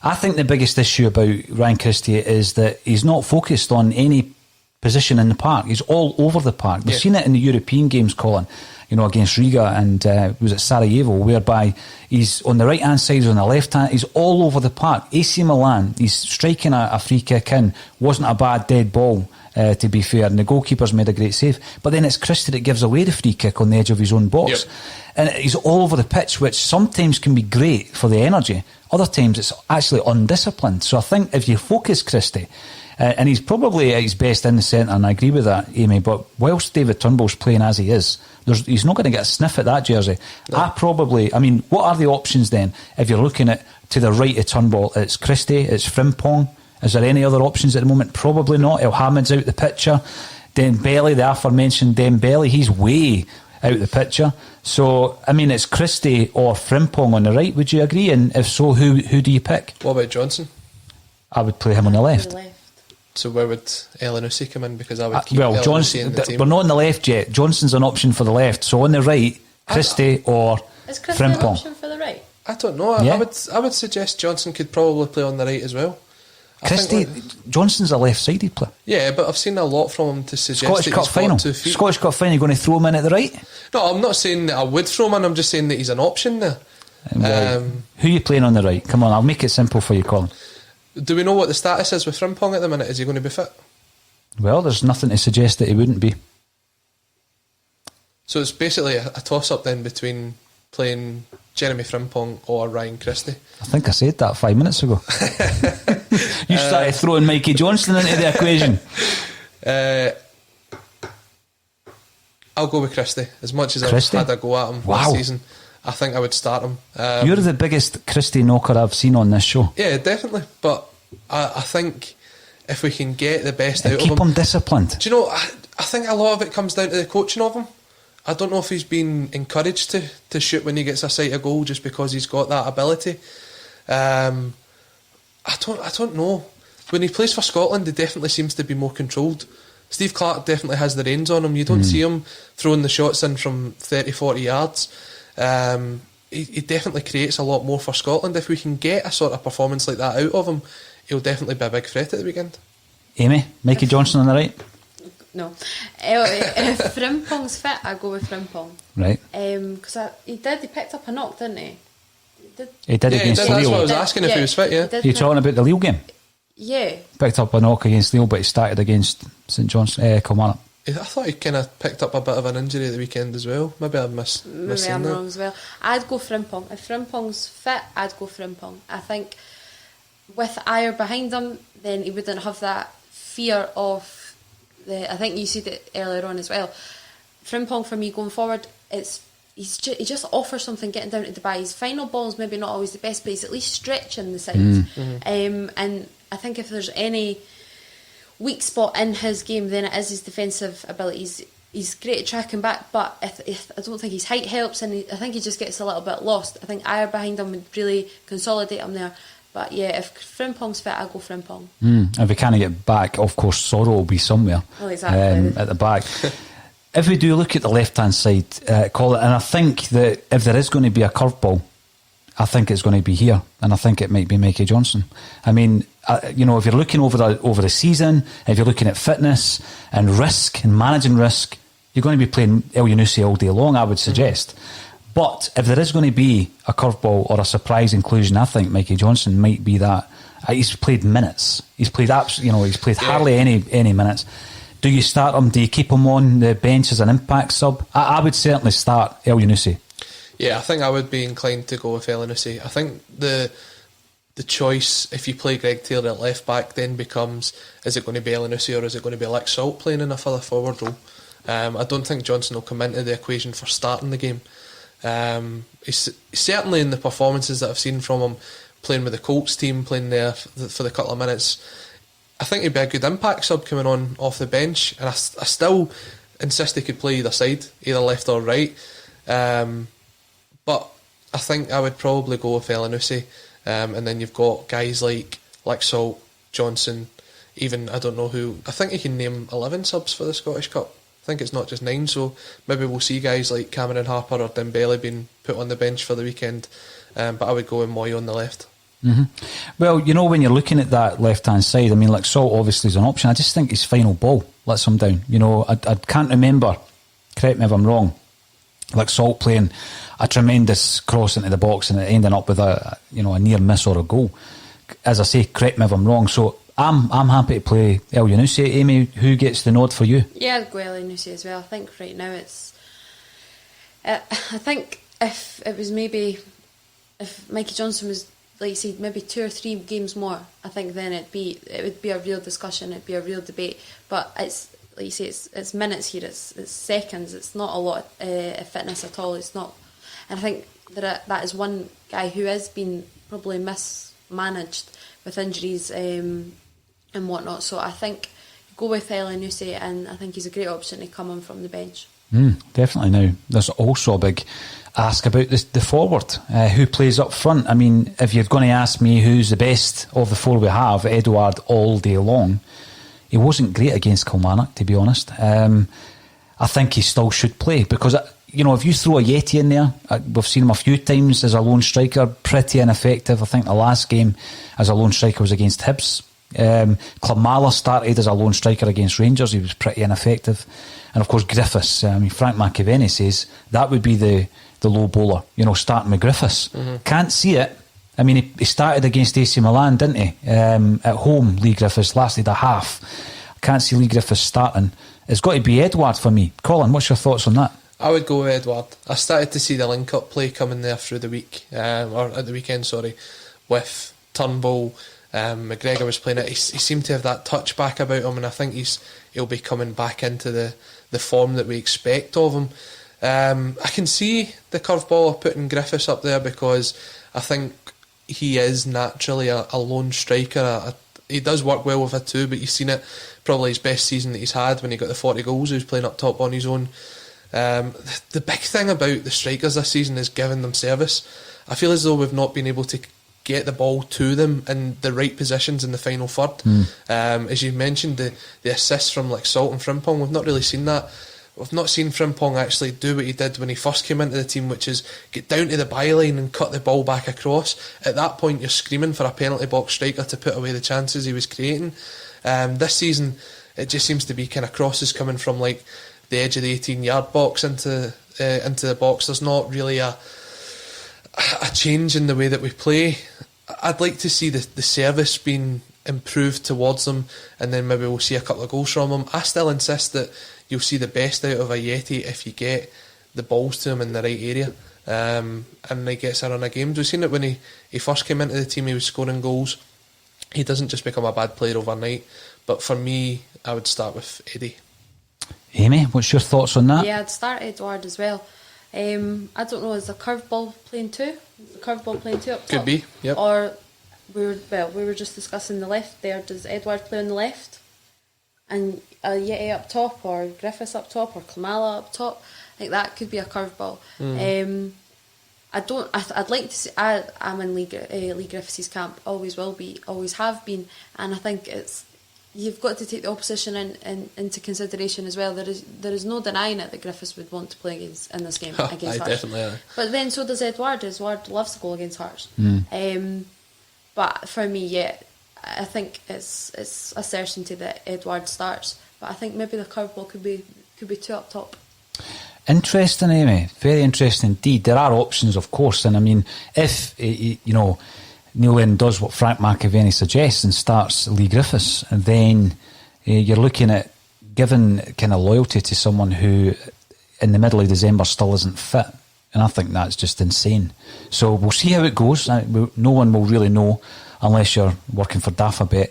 I think the biggest issue about Ryan Christie is that he's not focused on any position in the park. He's all over the park. We've seen it in the European games, Colin, against Riga and was it Sarajevo, whereby he's on the right hand side, he's on the left hand, he's all over the park. AC Milan, he's striking a free kick in, wasn't a bad dead ball, to be fair, and the goalkeeper's made a great save, but then it's Christie that gives away the free kick on the edge of his own box. And he's all over the pitch, which sometimes can be great for the energy, other times it's actually undisciplined. So I think if you focus Christie, and he's probably at his best in the centre, and I agree with that, Amy, but whilst David Turnbull's playing as he is, he's not going to get a sniff at that jersey. No. What are the options then? If you're looking at to the right of Turnbull, it's Christie, it's Frimpong. Is there any other options at the moment? Probably not. El Hamid's out the picture. Dembele, the aforementioned Dembele, he's way out the picture. So, it's Christie or Frimpong on the right, would you agree? And if so, who do you pick? What about Johnson? I would play him on the left. So where would Elyounoussi come in? Because I would keep Elyounoussi in the team. We're not on the left yet. Johnson's an option for the left. So on the right, Christie or is Christie Frimpong. An option for the right? I don't know. I would suggest Johnson could probably play on the right as well. Johnson's a left-sided player. Yeah, but I've seen a lot from him to suggest Scottish that Cup he's final. got 2 feet. Scottish Cup final. You're going to throw him in at the right? No, I'm not saying that I would throw him in. I'm just saying that he's an option there. Who are you playing on the right? Come on, I'll make it simple for you, Colin. Do we know what the status is with Frimpong at the minute? Is he going to be fit? Well, there's nothing to suggest that he wouldn't be. So it's basically a toss-up then between playing Jeremy Frimpong or Ryan Christie. I think I said that 5 minutes ago. You started throwing Mikey Johnson into the equation. I'll go with Christie. As much as I've had a go at him this season, I think I would start him. You're the biggest Christie knocker I've seen on this show. Yeah, definitely. But I think if we can get the best out of him... Keep him disciplined. Do you know, I think a lot of it comes down to the coaching of him. I don't know if he's been encouraged to shoot when he gets a sight of goal just because he's got that ability. I don't know. When he plays for Scotland, he definitely seems to be more controlled. Steve Clarke definitely has the reins on him. You don't see him throwing the shots in from 30, 40 yards. He definitely creates a lot more for Scotland. If we can get a sort of performance like that out of him, he'll definitely be a big threat at the weekend. Amy, Mikey Johnson on the right? No. If Frimpong's fit, I go with Frimpong. Right. Because he picked up a knock, didn't he? He did against Lille. That's what I was asking, if he was fit, yeah. You're talking about the Lille game? Yeah. Picked up a knock against Lille, but he started against St John's, Kilmarnock. I thought he kind of picked up a bit of an injury at the weekend as well. Maybe I'm missing Maybe I'm that. wrong as well. I'd go Frimpong. If Frimpong's fit, I'd go Frimpong. I think with Ayer behind him, then he wouldn't have that fear of I think you said it earlier on as well. Frimpong, for me, going forward, he just offers something getting down to the bye. His final ball's maybe not always the best, but he's at least stretching the side. And I think if there's any weak spot in his game, then it is his defensive abilities. He's great at tracking back, but if I don't think his height helps, and I think he just gets a little bit lost. I think Ayer behind him would really consolidate him there. But yeah, if Frimpong's fit, I'll go Frimpong. If we can't get back, of course, Sorrow will be somewhere at the back. If we do look at the left-hand side, Colin, and I think that if there is going to be a curveball, I think it's going to be here, and I think it might be Mikey Johnson. I mean, if you're looking over the season, if you're looking at fitness and risk and managing risk, you're going to be playing Elyounoussi all day long, I would suggest. But if there is going to be a curveball or a surprise inclusion, I think Mikey Johnson might be that. He's played minutes. He's played he's played hardly any minutes. Do you start him? Do you keep him on the bench as an impact sub? I would certainly start El Yunusi. Yeah, I think I would be inclined to go with El Yunusi. I think the choice, if you play Greg Taylor at left back, then becomes, is it going to be El Yunusi or is it going to be Alex Salt playing in a further forward role? I don't think Johnson will come into the equation for starting the game. He's certainly, in the performances that I've seen from him, playing with the Colts team, playing there for the couple of minutes, I think he'd be a good impact sub coming on off the bench, and I still insist he could play either side, either left or right. But I think I would probably go with El Yunusi, and then you've got guys like Salt, Johnson, even, I don't know who, I think you can name 11 subs for the Scottish Cup. I think it's not just 9, so maybe we'll see guys like Cameron Harper or Dembele being put on the bench for the weekend, but I would go with Moy on the left. Mm-hmm. Well, when you're looking at that left-hand side, I mean, Salt obviously is an option. I just think his final ball lets him down. I can't remember, correct me if I'm wrong, Salt playing a tremendous cross into the box and it ending up with a near miss or a goal. As I say, correct me if I'm wrong. So I'm happy to play El Yunusi. Amy, who gets the nod for you? Yeah, I'd go El Yunusi as well. I think right now I think if it was if Mikey Johnson was, like you said, maybe 2 or 3 games more, I think then it would be a real discussion, it'd be a real debate. But it's, like you say, it's minutes here, it's seconds, it's not a lot of fitness at all. It's not, and I think that is one guy who has been probably mismanaged with injuries and whatnot. So I think go with El Yunusi, and I think he's a great option to come on from the bench. Definitely. Now, there's also a big ask about the forward, who plays up front. I mean, if you're going to ask me who's the best of the 4 we have, Edouard all day long. He wasn't great against Kilmarnock, to be honest. I think he still should play because, if you throw a Yeti in there, we've seen him a few times as a lone striker, pretty ineffective. I think the last game as a lone striker was against Hibs. Klamala started as a lone striker against Rangers. He was pretty ineffective. And of course Griffiths, Frank McAvenny says that would be the low bowler, starting with Griffiths. Can't see it. I mean, he started against AC Milan, didn't he? At home, Lee Griffiths lasted a half. Can't see Lee Griffiths starting. It's got to be Edouard for me. Colin, what's your thoughts on that? I would go with Edouard. I started to see the link-up play coming there through the week, or at the weekend, with Turnbull. McGregor was playing it. He seemed to have that touch back about him, and I think he'll be coming back into the form that we expect of him. I can see the curveball of putting Griffiths up there because I think he is naturally a lone striker. He does work well with a 2, but you've seen it, probably his best season that he's had when he got the 40 goals. He was playing up top on his own. The big thing about the strikers this season is giving them service. I feel as though we've not been able to get the ball to them in the right positions in the final third. As you mentioned, the assists from Salt and Frimpong, we've not really seen that. We've not seen Frimpong actually do what he did when he first came into the team, which is get down to the byline and cut the ball back across. At that point, you're screaming for a penalty box striker to put away the chances he was creating. This season, it just seems to be kind of crosses coming from the edge of the 18-yard box into the box. There's not really a change in the way that we play. I'd like to see the service being improved towards them, and then maybe we'll see a couple of goals from them. I still insist that you'll see the best out of a Yeti if you get the balls to him in the right area, and he gets a run of games. We've seen it when he first came into the team, he was scoring goals. He doesn't just become a bad player overnight, but for me, I would start with Eddie. Amy, what's your thoughts on that? Yeah, I'd start Edouard as well. I don't know, is the curveball playing 2? The curveball playing 2 up top? Could be, yep. Or we were just discussing the left there. Does Edouard play on the left? And Yeti up top, or Griffiths up top, or Klamala up top? I think that could be a curveball. I'd like to see. I'm in Lee Griffiths' camp. Always will be. Always have been. And I think you've got to take the opposition into consideration as well. There is no denying it that Griffiths would want to play in this game against Hearts. Definitely are. But then so does Edouard. Edouard loves to go against Hearts. But for me, yeah, I think it's a certainty that Edouard starts. But I think maybe the curveball could be 2 up top. Interesting, Amy. Very interesting indeed. There are options, of course, and I mean, if Neil Lennon does what Frank McAvenny suggests and starts Lee Griffiths, and then you're looking at giving kind of loyalty to someone who, in the middle of December, still isn't fit, and I think that's just insane. So we'll see how it goes. No one will really know unless you're working for Daffabet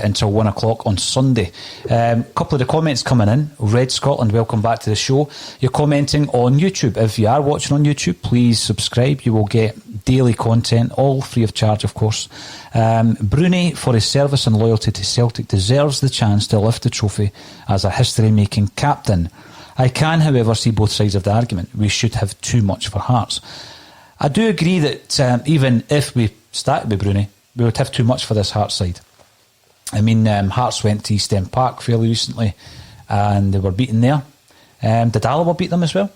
until 1 o'clock on Sunday. A couple of the comments coming in. Red Scotland, welcome back to the show. You're commenting on YouTube. If you are watching on YouTube, please subscribe. You will get daily content, all free of charge, of course. Bruni, for his service and loyalty to Celtic, deserves the chance to lift the trophy as a history-making captain. I can, however, see both sides of the argument. We should have too much for Hearts. I do agree that even if we started with Bruni, we would have too much for this Hearts side. I mean, Hearts went to East End Park fairly recently and they were beaten there. Did Albion beat them as well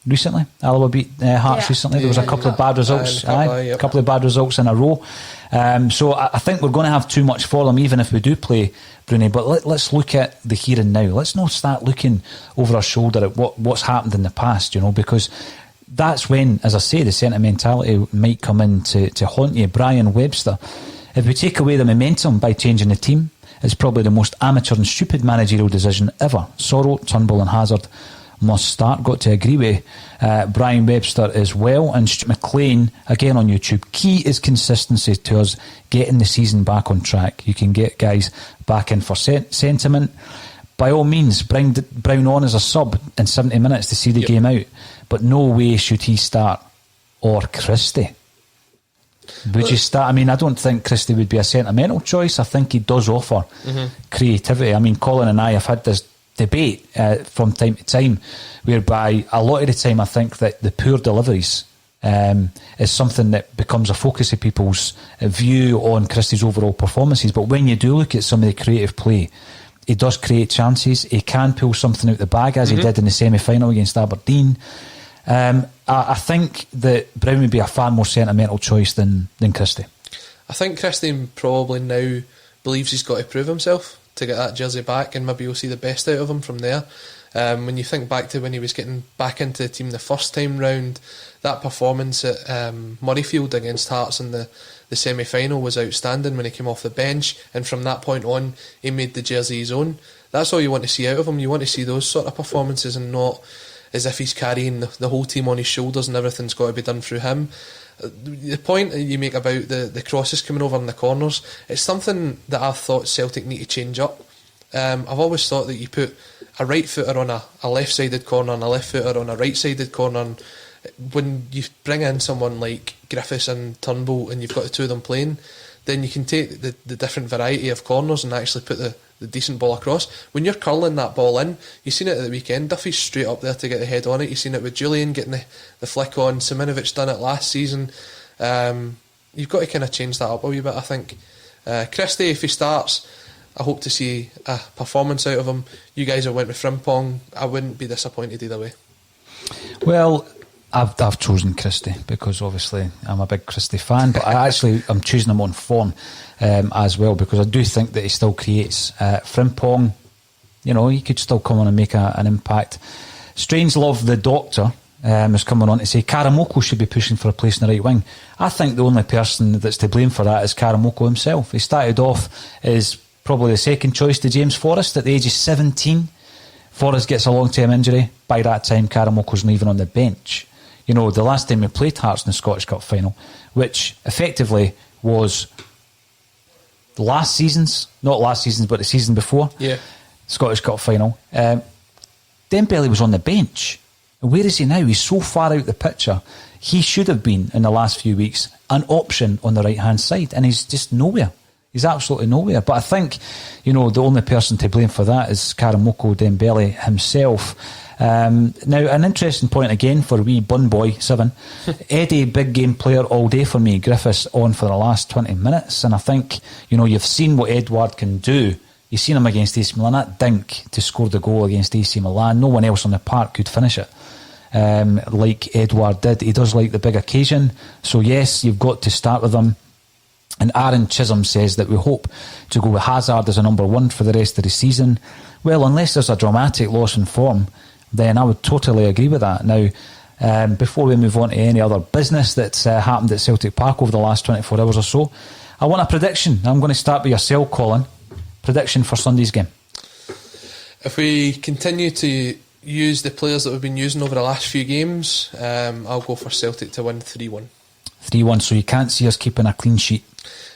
recently? Albion beat Hearts recently. There was a couple of bad results. A couple of bad results in a row. So I think we're going to have too much for them, even if we do play Brunei. But let's look at the here and now. Let's not start looking over our shoulder at what's happened in the past, because that's when, as I say, the sentimentality might come in to haunt you. Brian Webster, if we take away the momentum by changing the team, it's probably the most amateur and stupid managerial decision ever. Sorrow, Turnbull and Hazard must start. Got to agree with Brian Webster as well. And Stuart McLean, again on YouTube, key is consistency to us getting the season back on track. You can get guys back in for sentiment. By all means, bring Brown on as a sub in 70 minutes to see the game out. But no way should he start. Or Christie. Would you start? I mean, I don't think Christie would be a sentimental choice. I think he does offer creativity. I mean, Colin and I have had this debate from time to time, whereby a lot of the time I think that the poor deliveries is something that becomes a focus of people's view on Christie's overall performances. But when you do look at some of the creative play, he does create chances. He can pull something out the bag, as he did in the semi-final against Aberdeen. I think that Brown would be a far more sentimental choice than Christie. I think Christie probably now believes he's got to prove himself to get that jersey back, and maybe we'll see the best out of him from there. When you think back to when he was getting back into the team the first time round, that performance at Murrayfield against Hearts in the semi-final was outstanding when he came off the bench, and from that point on he made the jersey his own. That's all you want to see out of him. You want to see those sort of performances, and not as if he's carrying the whole team on his shoulders and everything's got to be done through him. The point you make about the crosses coming over in the corners, it's something that I've thought Celtic need to change up. I've always thought that you put a right footer on a left-sided corner and a left footer on a right-sided corner, and when you bring in someone like Griffiths and Turnbull and you've got the two of them playing, then you can take the different variety of corners and actually put the decent ball across. When you're curling that ball in, you've seen it at the weekend, Duffy's straight up there to get the head on it. You've seen it with Julian getting the flick on, Siminovic done it last season. You've got to kind of change that up a wee bit, I think. Christie, if he starts, I hope to see a performance out of him. You guys have went with Frimpong. I wouldn't be disappointed either way. Well, I've chosen Christie because obviously I'm a big Christie fan, but I'm choosing him on form as well, because I do think that he still creates. Frimpong, he could still come on and make an impact. Strangelove the Doctor is coming on to say Karamoko should be pushing for a place in the right wing. I think the only person that's to blame for that is Karamoko himself. He started off as probably the second choice to James Forrest at the age of 17. Forrest gets a long-term injury. By that time, Karamoko's not even on the bench. The last time we played Hearts in the Scottish Cup final, which effectively was not last season's, but the season before, Scottish Cup final, Dembele was on the bench. And where is he now? He's so far out the picture. He should have been, in the last few weeks, an option on the right-hand side, and he's just nowhere. He's absolutely nowhere. But I think, the only person to blame for that is Karamoko Dembele himself. Now, an interesting point again for wee Bun Boy 7. Eddie, big game player all day for me. Griffiths on for the last 20 minutes. And I think, you've seen what Edouard can do. You've seen him against AC Milan. That dink to score the goal against AC Milan. No one else on the park could finish it like Edouard did. He does like the big occasion. So yes, you've got to start with him. And Aaron Chisholm says that we hope to go with Hazard as a number one for the rest of the season. Well, unless there's a dramatic loss in form, then I would totally agree with that. Now, before we move on to any other business that's happened at Celtic Park over the last 24 hours or so, I want a prediction. I'm going to start with yourself, Colin. Prediction for Sunday's game. If we continue to use the players that we've been using over the last few games, I'll go for Celtic to win 3-1. 3-1, so you can't see us keeping a clean sheet.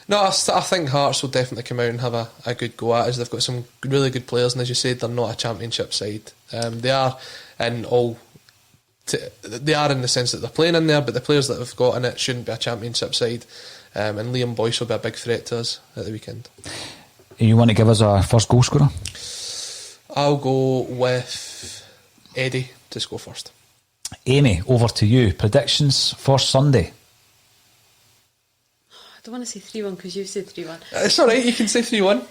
No, I think Hearts will definitely come out and have a good go at us. They've got some really good players, and as you said, they're not a championship side. They are in the sense that they're playing in there, but the players that they've got in it shouldn't be a championship side. And Liam Boyce will be a big threat to us at the weekend. You want to give us a first goal scorer? I'll go with Eddie to score first. Amy, over to you. Predictions for Sunday. I don't want to say 3-1 because you've said 3-1. It's alright, you can say 3-1.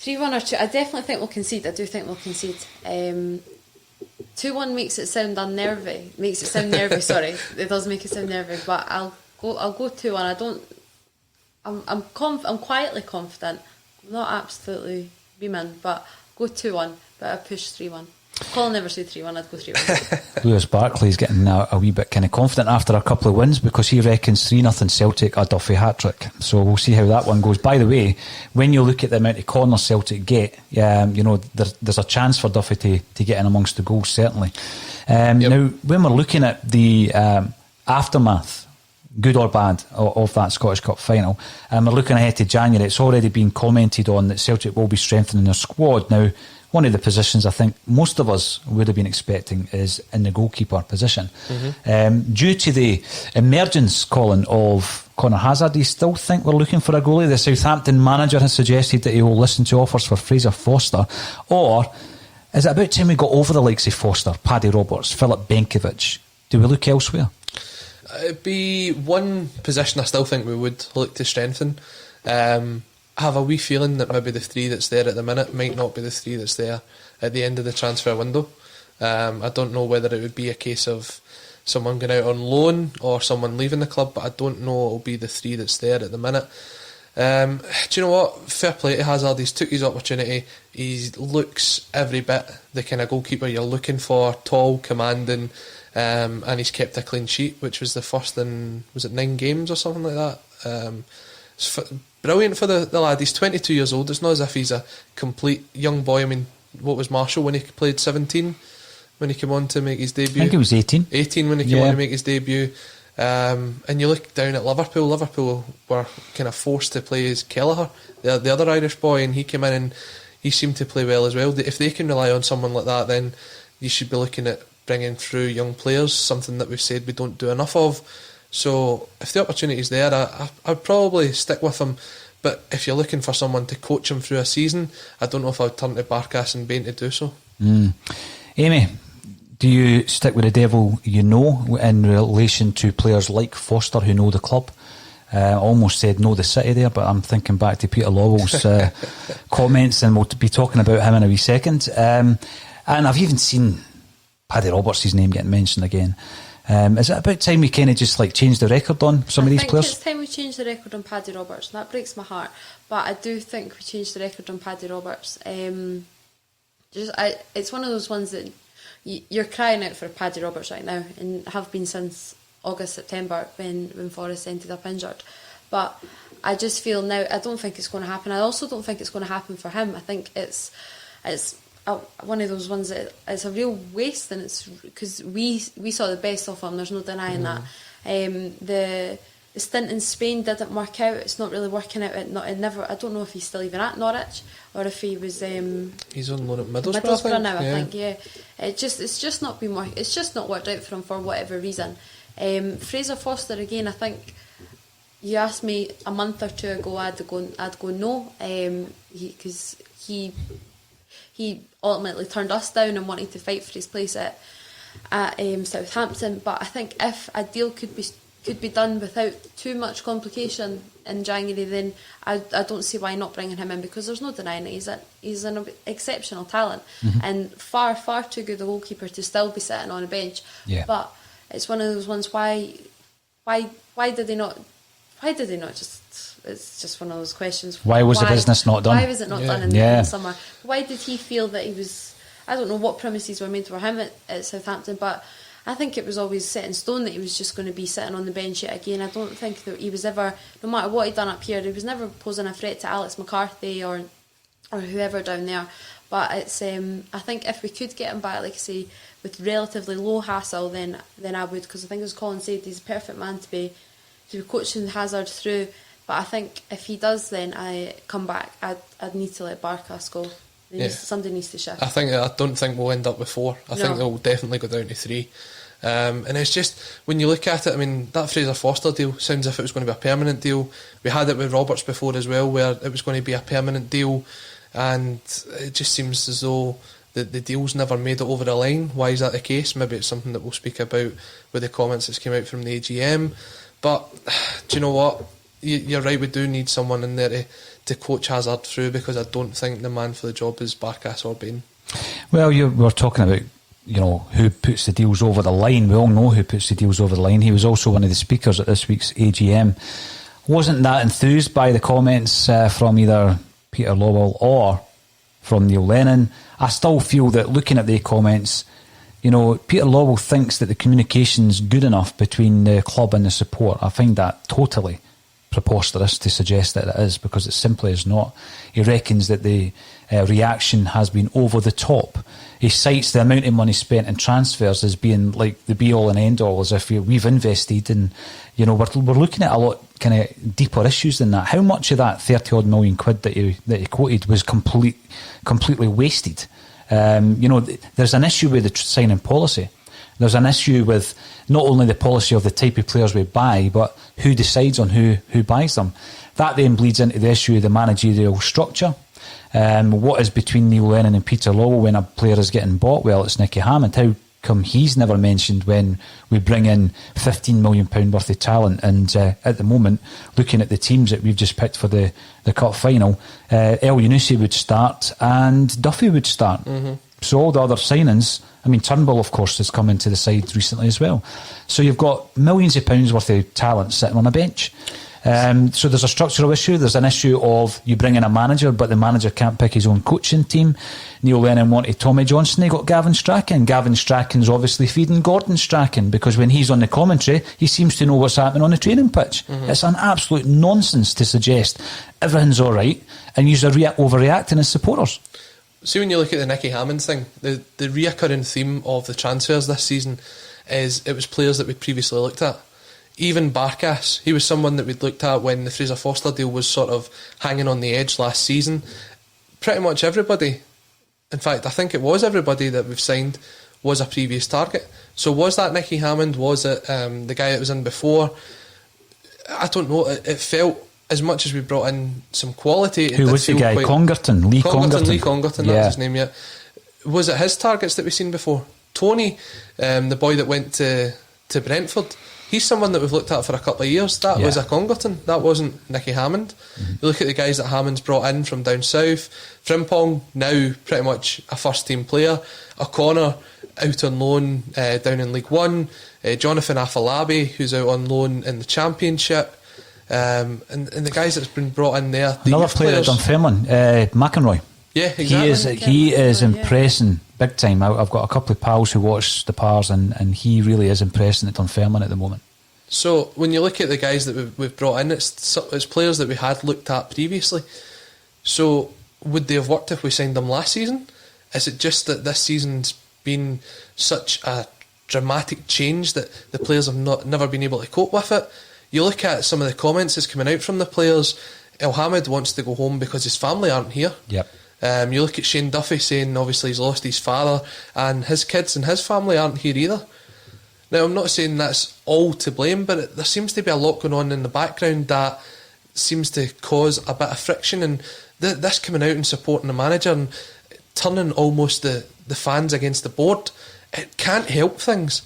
3-1 or 2. I definitely think we'll concede. I do think we'll concede. 2-1 makes it sound unnervy. Makes it sound nervy, sorry. It does make it sound nervy, but I'll go 2-1. I'm quietly confident. I'm not absolutely beaming, but go 2-1, but I push 3-1. Colin never said 3-1, I'd go 3-1. Lewis Barclay's getting a wee bit kind of confident after a couple of wins because he reckons 3-0 Celtic, a Duffy hat-trick. So we'll see how that one goes. By the way, when you look at the amount of corners Celtic get, there's a chance for Duffy to get in amongst the goals, certainly. Yep. Now, when we're looking at the aftermath, good or bad, of that Scottish Cup final, and we're looking ahead to January, it's already been commented on that Celtic will be strengthening their squad. Now, one of the positions I think most of us would have been expecting is in the goalkeeper position. Mm-hmm. Due to the emergence, Colin, of Conor Hazard, do you still think we're looking for a goalie? The Southampton manager has suggested that he will listen to offers for Fraser Foster. Or is it about time we got over the likes of Foster, Paddy Roberts, Filip Benkovic? Do we look elsewhere? It'd be one position I still think we would look to strengthen. I have a wee feeling that maybe the three that's there at the minute might not be the three that's there at the end of the transfer window. I don't know whether it would be a case of someone going out on loan or someone leaving the club, but I don't know it'll be the three that's there at the minute. Do you know what? Fair play to Hazard. He's took his opportunity. He looks every bit the kind of goalkeeper you're looking for, tall, commanding, and he's kept a clean sheet, which was the first in, was it 9 games or something like that? It's brilliant for the lad. He's 22 years old. It's not as if he's a complete young boy. I mean, what was Marshall when he played 17 when he came on to make his debut? I think he was 18. 18 when he came on to make his debut. And you look down at Liverpool were kind of forced to play as Kelleher, the other Irish boy, and he came in and he seemed to play well as well. If they can rely on someone like that, then you should be looking at bringing through young players, something that we've said we don't do enough of. So if the opportunity's there, I'd probably stick with him. But if you're looking for someone to coach him through a season, I don't know if I'd turn to Barkas and Bain to do so. Amy, do you stick with the devil you know in relation to players like Foster who know the club? I almost said know the city there, but I'm thinking back to Peter Lawwell's comments, and we'll be talking about him in a wee second. And I've even seen Paddy Roberts' name getting mentioned again. Is it about time we kind of just like change the record on some of these players? I think it's time we change the record on Paddy Roberts. That breaks my heart, but I do think we change the record on Paddy Roberts. It's one of those ones that you're crying out for Paddy Roberts right now, and have been since August, September when Forrest ended up injured. But I just feel now I don't think it's going to happen. I also don't think it's going to happen for him. I think it's one of those ones that it's a real waste, and it's because we saw the best of him. There's no denying that. The stint in Spain didn't work out. It's not really working out. I don't know if he's still even at Norwich or if he was. He's on loan at Middlesbrough now. I think. Yeah. It's just not been work. It's just not worked out for him for whatever reason. Fraser Foster again. I think you asked me a month or two ago. I'd go no. Because he ultimately turned us down and wanted to fight for his place at Southampton. But I think if a deal could be done without too much complication in January, then I don't see why not bringing him in, because there's no denying it. He's an exceptional talent, and far too good a goalkeeper to still be sitting on a bench. Yeah. But it's one of those ones. Why did they not just? It's just one of those questions. Why was the business not done? Why was it not done in the summer? Why did he feel that he was I don't know what premises were made for him at Southampton, but I think it was always set in stone that he was just going to be sitting on the bench yet again. I don't think that he was ever, no matter what he'd done up here, he was never posing a threat to Alex McCarthy or whoever down there. But it's I think if we could get him back, like I say, with relatively low hassle, then I would, because I think as Colin said, he's a perfect man to be coaching Hazard through. But I think if he does then I come back, I'd need to let Barkas go. Somebody needs to shift. I don't think we'll end up with 4. I think they'll definitely go down to 3. And it's just, when you look at it, I mean, that Fraser Foster deal sounds as if it was going to be a permanent deal. We had it with Roberts before as well, where it was going to be a permanent deal, and it just seems as though the deal's never made it over the line. Why is that the case? Maybe it's something that we'll speak about with the comments that came out from the AGM. But do you know what? You're right, we do need someone in there to coach Hazard through, because I don't think the man for the job is Barkas or Bain. Well, we're talking about, who puts the deals over the line. We all know who puts the deals over the line. He was also one of the speakers at this week's AGM. Wasn't that enthused by the comments from either Peter Lawwell or from Neil Lennon. I still feel that, looking at the comments, Peter Lawwell thinks that the communication's good enough between the club and the support. I find that totally preposterous to suggest that it is, because it simply is not. He reckons that the reaction has been over the top. He cites the amount of money spent in transfers as being like the be all and end all, as if we've invested, and we're looking at a lot kind of deeper issues than that. How much of that 30 odd million quid that he quoted was completely wasted? There's an issue with the signing policy. There's an issue with not only the policy of the type of players we buy, but who decides on who buys them. That then bleeds into the issue of the managerial structure. What is between Neil Lennon and Peter Lawwell when a player is getting bought? Well, it's Nicky Hammond. How come he's never mentioned when we bring in £15 million worth of talent? And at the moment, looking at the teams that we've just picked for the cup final, El Yunusi would start and Duffy would start. Mm-hmm. So all the other signings, I mean, Turnbull, of course, has come into the side recently as well. So you've got millions of pounds worth of talent sitting on a bench. So there's a structural issue. There's an issue of you bring in a manager, but the manager can't pick his own coaching team. Neil Lennon wanted Tommy Johnson. He got Gavin Strachan. Gavin Strachan's obviously feeding Gordon Strachan, because when he's on the commentary, he seems to know what's happening on the training pitch. Mm-hmm. It's an absolute nonsense to suggest everything's all right and you're overreacting as supporters. See, when you look at the Nicky Hammond thing, the reoccurring theme of the transfers this season is it was players that we'd previously looked at. Even Barkas, he was someone that we'd looked at when the Fraser Foster deal was sort of hanging on the edge last season. Pretty much everybody, in fact, I think it was everybody that we've signed, was a previous target. So was that Nicky Hammond? Was it the guy that was in before? I don't know. It felt, as much as we brought in some quality... Who was the guy? Lee Congerton, Lee Congerton, that's his name, yeah. Was it his targets that we've seen before? Tony, the boy that went to Brentford, he's someone that we've looked at for a couple of years. That was a Congerton. That wasn't Nicky Hammond. Mm-hmm. You look at the guys that Hammond's brought in from down south. Frimpong, now pretty much a first team player. O'Connor, out on loan down in League One. Jonathan Afolabi, who's out on loan in the Championship. And the guys that's been brought in there. Another player at Dunfermline, McEnroy. Yeah, exactly. He is impressing big time. I've got a couple of pals who watch the Pars, and he really is impressing at Dunfermline at the moment. So when you look at the guys that we've brought in, it's players that we had looked at previously. So would they have worked if we signed them last season? Is it just that this season's been such a dramatic change that the players have never been able to cope with it? You look at some of the comments that's coming out from the players. El Hamid wants to go home because his family aren't here. Yep. You look at Shane Duffy saying obviously he's lost his father, and his kids and his family aren't here either. Now, I'm not saying that's all to blame, but there seems to be a lot going on in the background that seems to cause a bit of friction, and this coming out and supporting the manager and turning almost the fans against the board, it can't help things.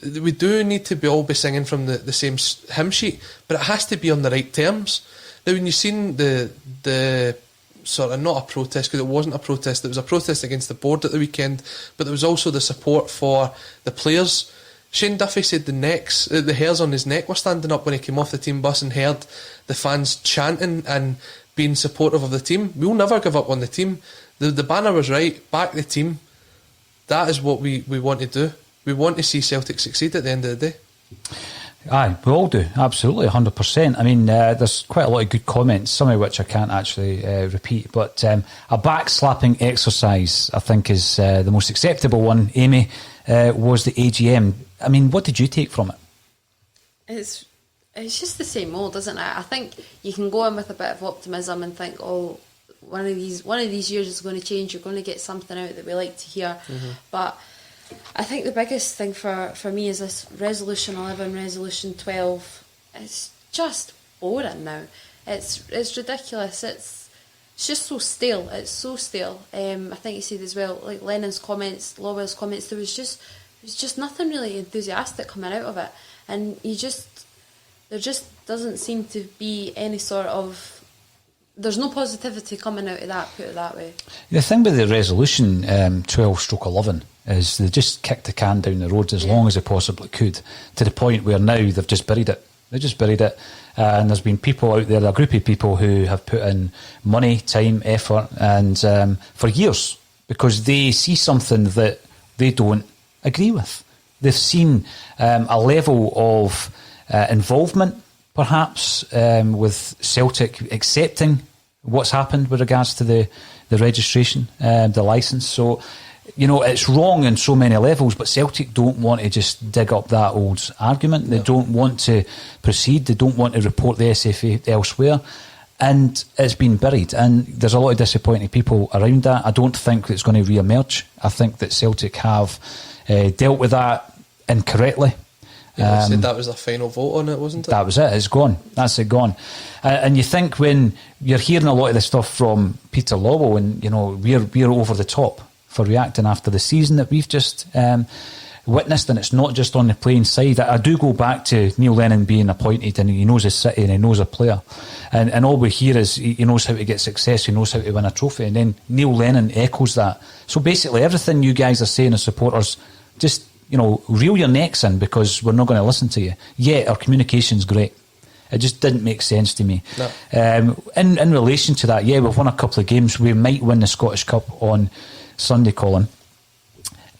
We do need to all be singing from the same hymn sheet, but it has to be on the right terms. Now, when you've seen the sort of, not a protest, because it wasn't a protest, it was a protest against the board at the weekend, but there was also the support for the players. Shane Duffy said the hairs on his neck were standing up when he came off the team bus and heard the fans chanting and being supportive of the team. We'll never give up on the team. The banner was right, back the team. that is what we want to do. We want to see Celtic succeed at the end of the day. Aye, we all do, absolutely, 100%. I mean, there's quite a lot of good comments, some of which I can't actually repeat, but a backslapping exercise, I think, is the most acceptable one. Amy, was the AGM. I mean, what did you take from it? It's just the same old, isn't it? I think you can go in with a bit of optimism and think, oh, one of these years is going to change. You're going to get something out that we like to hear, but I think the biggest thing for me is this Resolution 11, Resolution 12. It's just boring now. It's ridiculous. It's just so stale. It's so stale. I think you said as well, like Lennon's comments, Lawwell's comments, there was just nothing really enthusiastic coming out of it. And there just doesn't seem to be any sort of... There's no positivity coming out of that, put it that way. The thing with the Resolution 12/11 is they just kicked the can down the road as long as they possibly could, to the point where now they've just buried it. And there's been people out there, a group of people who have put in money, time, effort, and for years, because they see something that they don't agree with. They've seen a level of involvement, perhaps, with Celtic accepting what's happened with regards to the registration, the licence. So, you know, it's wrong in so many levels, but Celtic don't want to just dig up that old argument. They don't want to proceed. They don't want to report the SFA elsewhere. And it's been buried. And there's a lot of disappointed people around that. I don't think it's going to re-emerge. I think that Celtic have dealt with that incorrectly. Yeah, said that was the final vote on it, wasn't it? That was it. It's gone. That's it, gone. And you think when you're hearing a lot of the stuff from Peter Lawwell, and you know we're over the top for reacting after the season that we've just witnessed, and it's not just on the playing side. I do go back to Neil Lennon being appointed, and he knows his city and he knows a player, and all we hear is he knows how to get success, he knows how to win a trophy, and then Neil Lennon echoes that. So basically, everything you guys are saying as supporters, just reel your necks in, because we're not going to listen to you. Yeah, our communication's great. It just didn't make sense to me. No. In relation to that, yeah, we've won a couple of games. We might win the Scottish Cup on Sunday, Colin.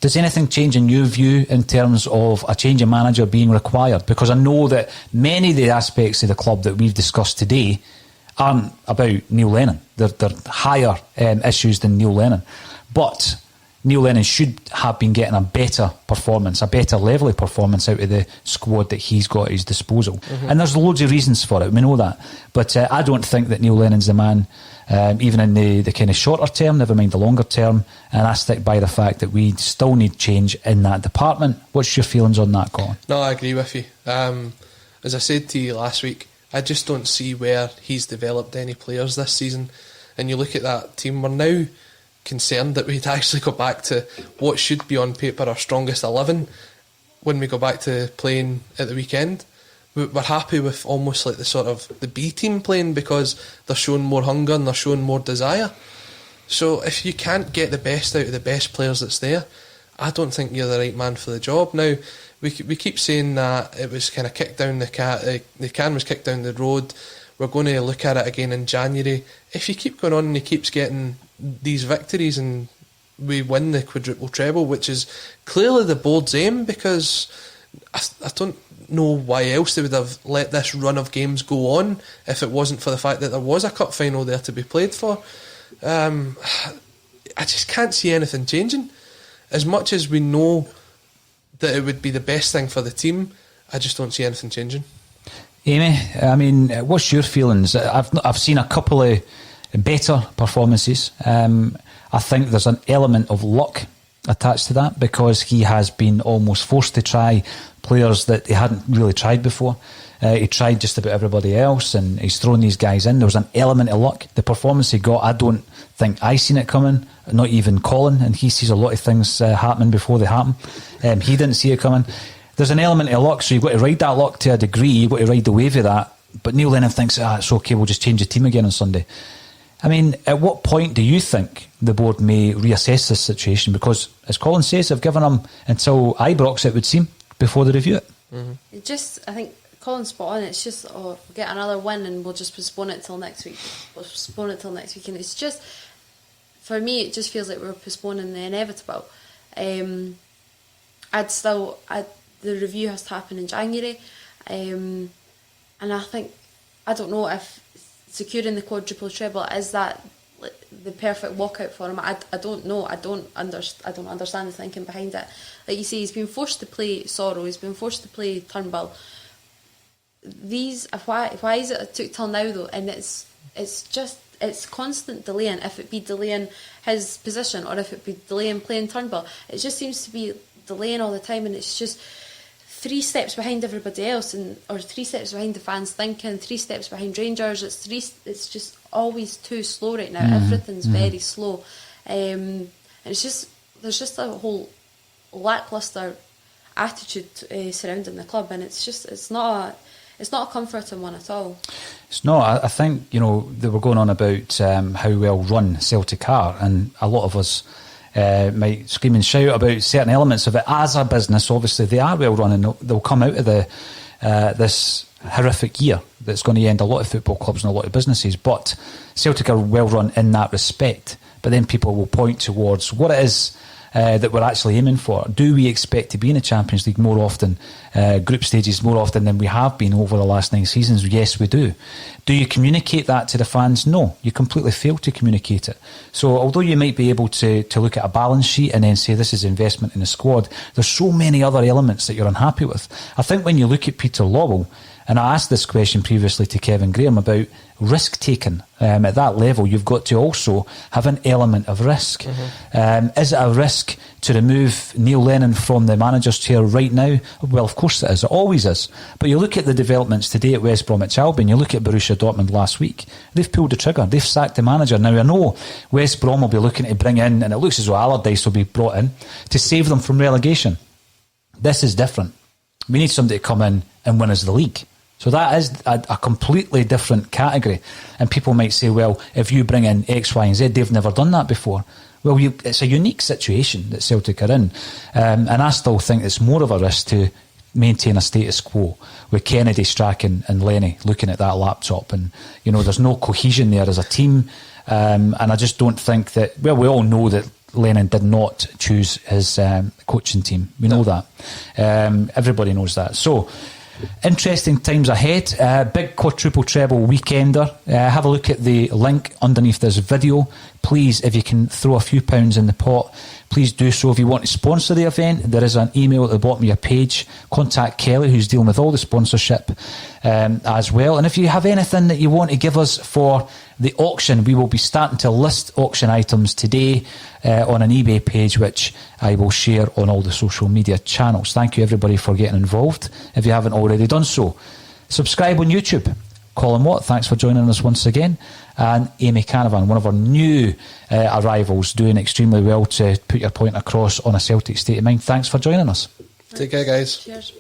Does anything change in your view in terms of a change of manager being required? Because I know that many of the aspects of the club that we've discussed today aren't about Neil Lennon. They're higher issues than Neil Lennon. But Neil Lennon should have been getting a better performance, a better level of performance out of the squad that he's got at his disposal. Mm-hmm. And there's loads of reasons for it, we know that. But I don't think that Neil Lennon's the man, even in the kind of shorter term, never mind the longer term. And I stick by the fact that we still need change in that department. What's your feelings on that, Colin? No, I agree with you. As I said to you last week, I just don't see where he's developed any players this season. And you look at that team, we're now concerned that we'd actually go back to what should be on paper our strongest 11 when we go back to playing at the weekend. We're happy with almost like the sort of the B team playing, because they're showing more hunger and they're showing more desire. So if you can't get the best out of the best players that's there, I don't think you're the right man for the job. Now, we keep saying that it was kind of kicked down the can was kicked down the road. We're going to look at it again in January. If you keep going on and he keeps getting these victories and we win the quadruple treble, which is clearly the board's aim, because I don't know why else they would have let this run of games go on if it wasn't for the fact that there was a cup final there to be played for. I just can't see anything changing. As much as we know that it would be the best thing for the team, I just don't see anything changing. Amy, I mean, what's your feelings? I've seen a couple of better performances. I think there's an element of luck attached to that, because he has been almost forced to try players that he hadn't really tried before. He tried just about everybody else, and he's thrown these guys in. There was an element of luck. The performance he got, I don't think I seen it coming, not even Colin, and he sees a lot of things happening before they happen. He didn't see it coming. There's an element of luck, so you've got to ride that luck to a degree. You've got to ride the wave of that. But Neil Lennon thinks, it's okay, we'll just change the team again on Sunday. I mean, at what point do you think the board may reassess this situation? Because, as Colin says, they've given them until Ibrox, it would seem, before they review it. Mm-hmm. I think Colin's spot on. It's just, we'll get another win and we'll just postpone it till next week. And it's just, for me, it just feels like we're postponing the inevitable. the review has to happen in January, and I don't know if securing the quadruple treble is that the perfect walkout for him. I don't know. I don't understand the thinking behind it. Like you say, he's been forced to play Sorrow. He's been forced to play Turnbull. Why is it took till now though? And it's constant delaying. If it be delaying his position or if it be delaying playing Turnbull, it just seems to be delaying all the time, and it's just 3 steps behind everybody else, or 3 steps behind the fans thinking, 3 steps behind Rangers. It's just always too slow right now. Everything's very slow, and there's just a whole lacklustre attitude surrounding the club, and it's not a comforting one at all. It's not. I think, they were going on about how well run Celtic are, and a lot of us might scream and shout about certain elements of it as a business. Obviously, they are well run, and they'll come out of this horrific year that's going to end a lot of football clubs and a lot of businesses. But Celtic are well run in that respect. But then people will point towards what it is that we're actually aiming for. Do we expect to be in the Champions League more often, group stages more often than we have been over the last 9 seasons? Yes, we do. Do you communicate that to the fans? No, you completely fail to communicate it. So although you might be able to look at a balance sheet and then say this is investment in the squad, there's so many other elements that you're unhappy with. I think when you look at Peter Lawwell, and I asked this question previously to Kevin Graham about risk taking. At that level, you've got to also have an element of risk. Is it a risk to remove Neil Lennon from the manager's chair right now? Well, of course it is. It always is. But you look at the developments today at West Bromwich Albion, you look at Borussia Dortmund last week, they've pulled the trigger. They've sacked the manager. Now, I know West Brom will be looking to bring in, and it looks as though Allardyce will be brought in to save them from relegation. This is different. We need somebody to come in and win us the league. So that is a completely different category. And people might say, well, if you bring in X, Y and Z, they've never done that before. Well, it's a unique situation that Celtic are in. And I still think it's more of a risk to maintain a status quo with Kennedy, Strachan and Lenny looking at that laptop. And, there's no cohesion there as a team. And I just don't think that, well, we all know that Lennon did not choose his coaching team. We know that. Everybody knows that. So, interesting times ahead. Big quadruple treble weekender. Have a look at the link underneath this video. Please, if you can throw a few pounds in the pot, please do so. If you want to sponsor the event, there is an email at the bottom of your page. Contact Kelly, who's dealing with all the sponsorship as well. And if you have anything that you want to give us for the auction, we will be starting to list auction items today on an eBay page, which I will share on all the social media channels. Thank you everybody for getting involved. If you haven't already done so, subscribe on YouTube. Colin Watt, thanks for joining us once again. And Amy Canavan, one of our new arrivals, doing extremely well to put your point across on a Celtic State of Mind. Thanks for joining us. Take care, guys. Cheers.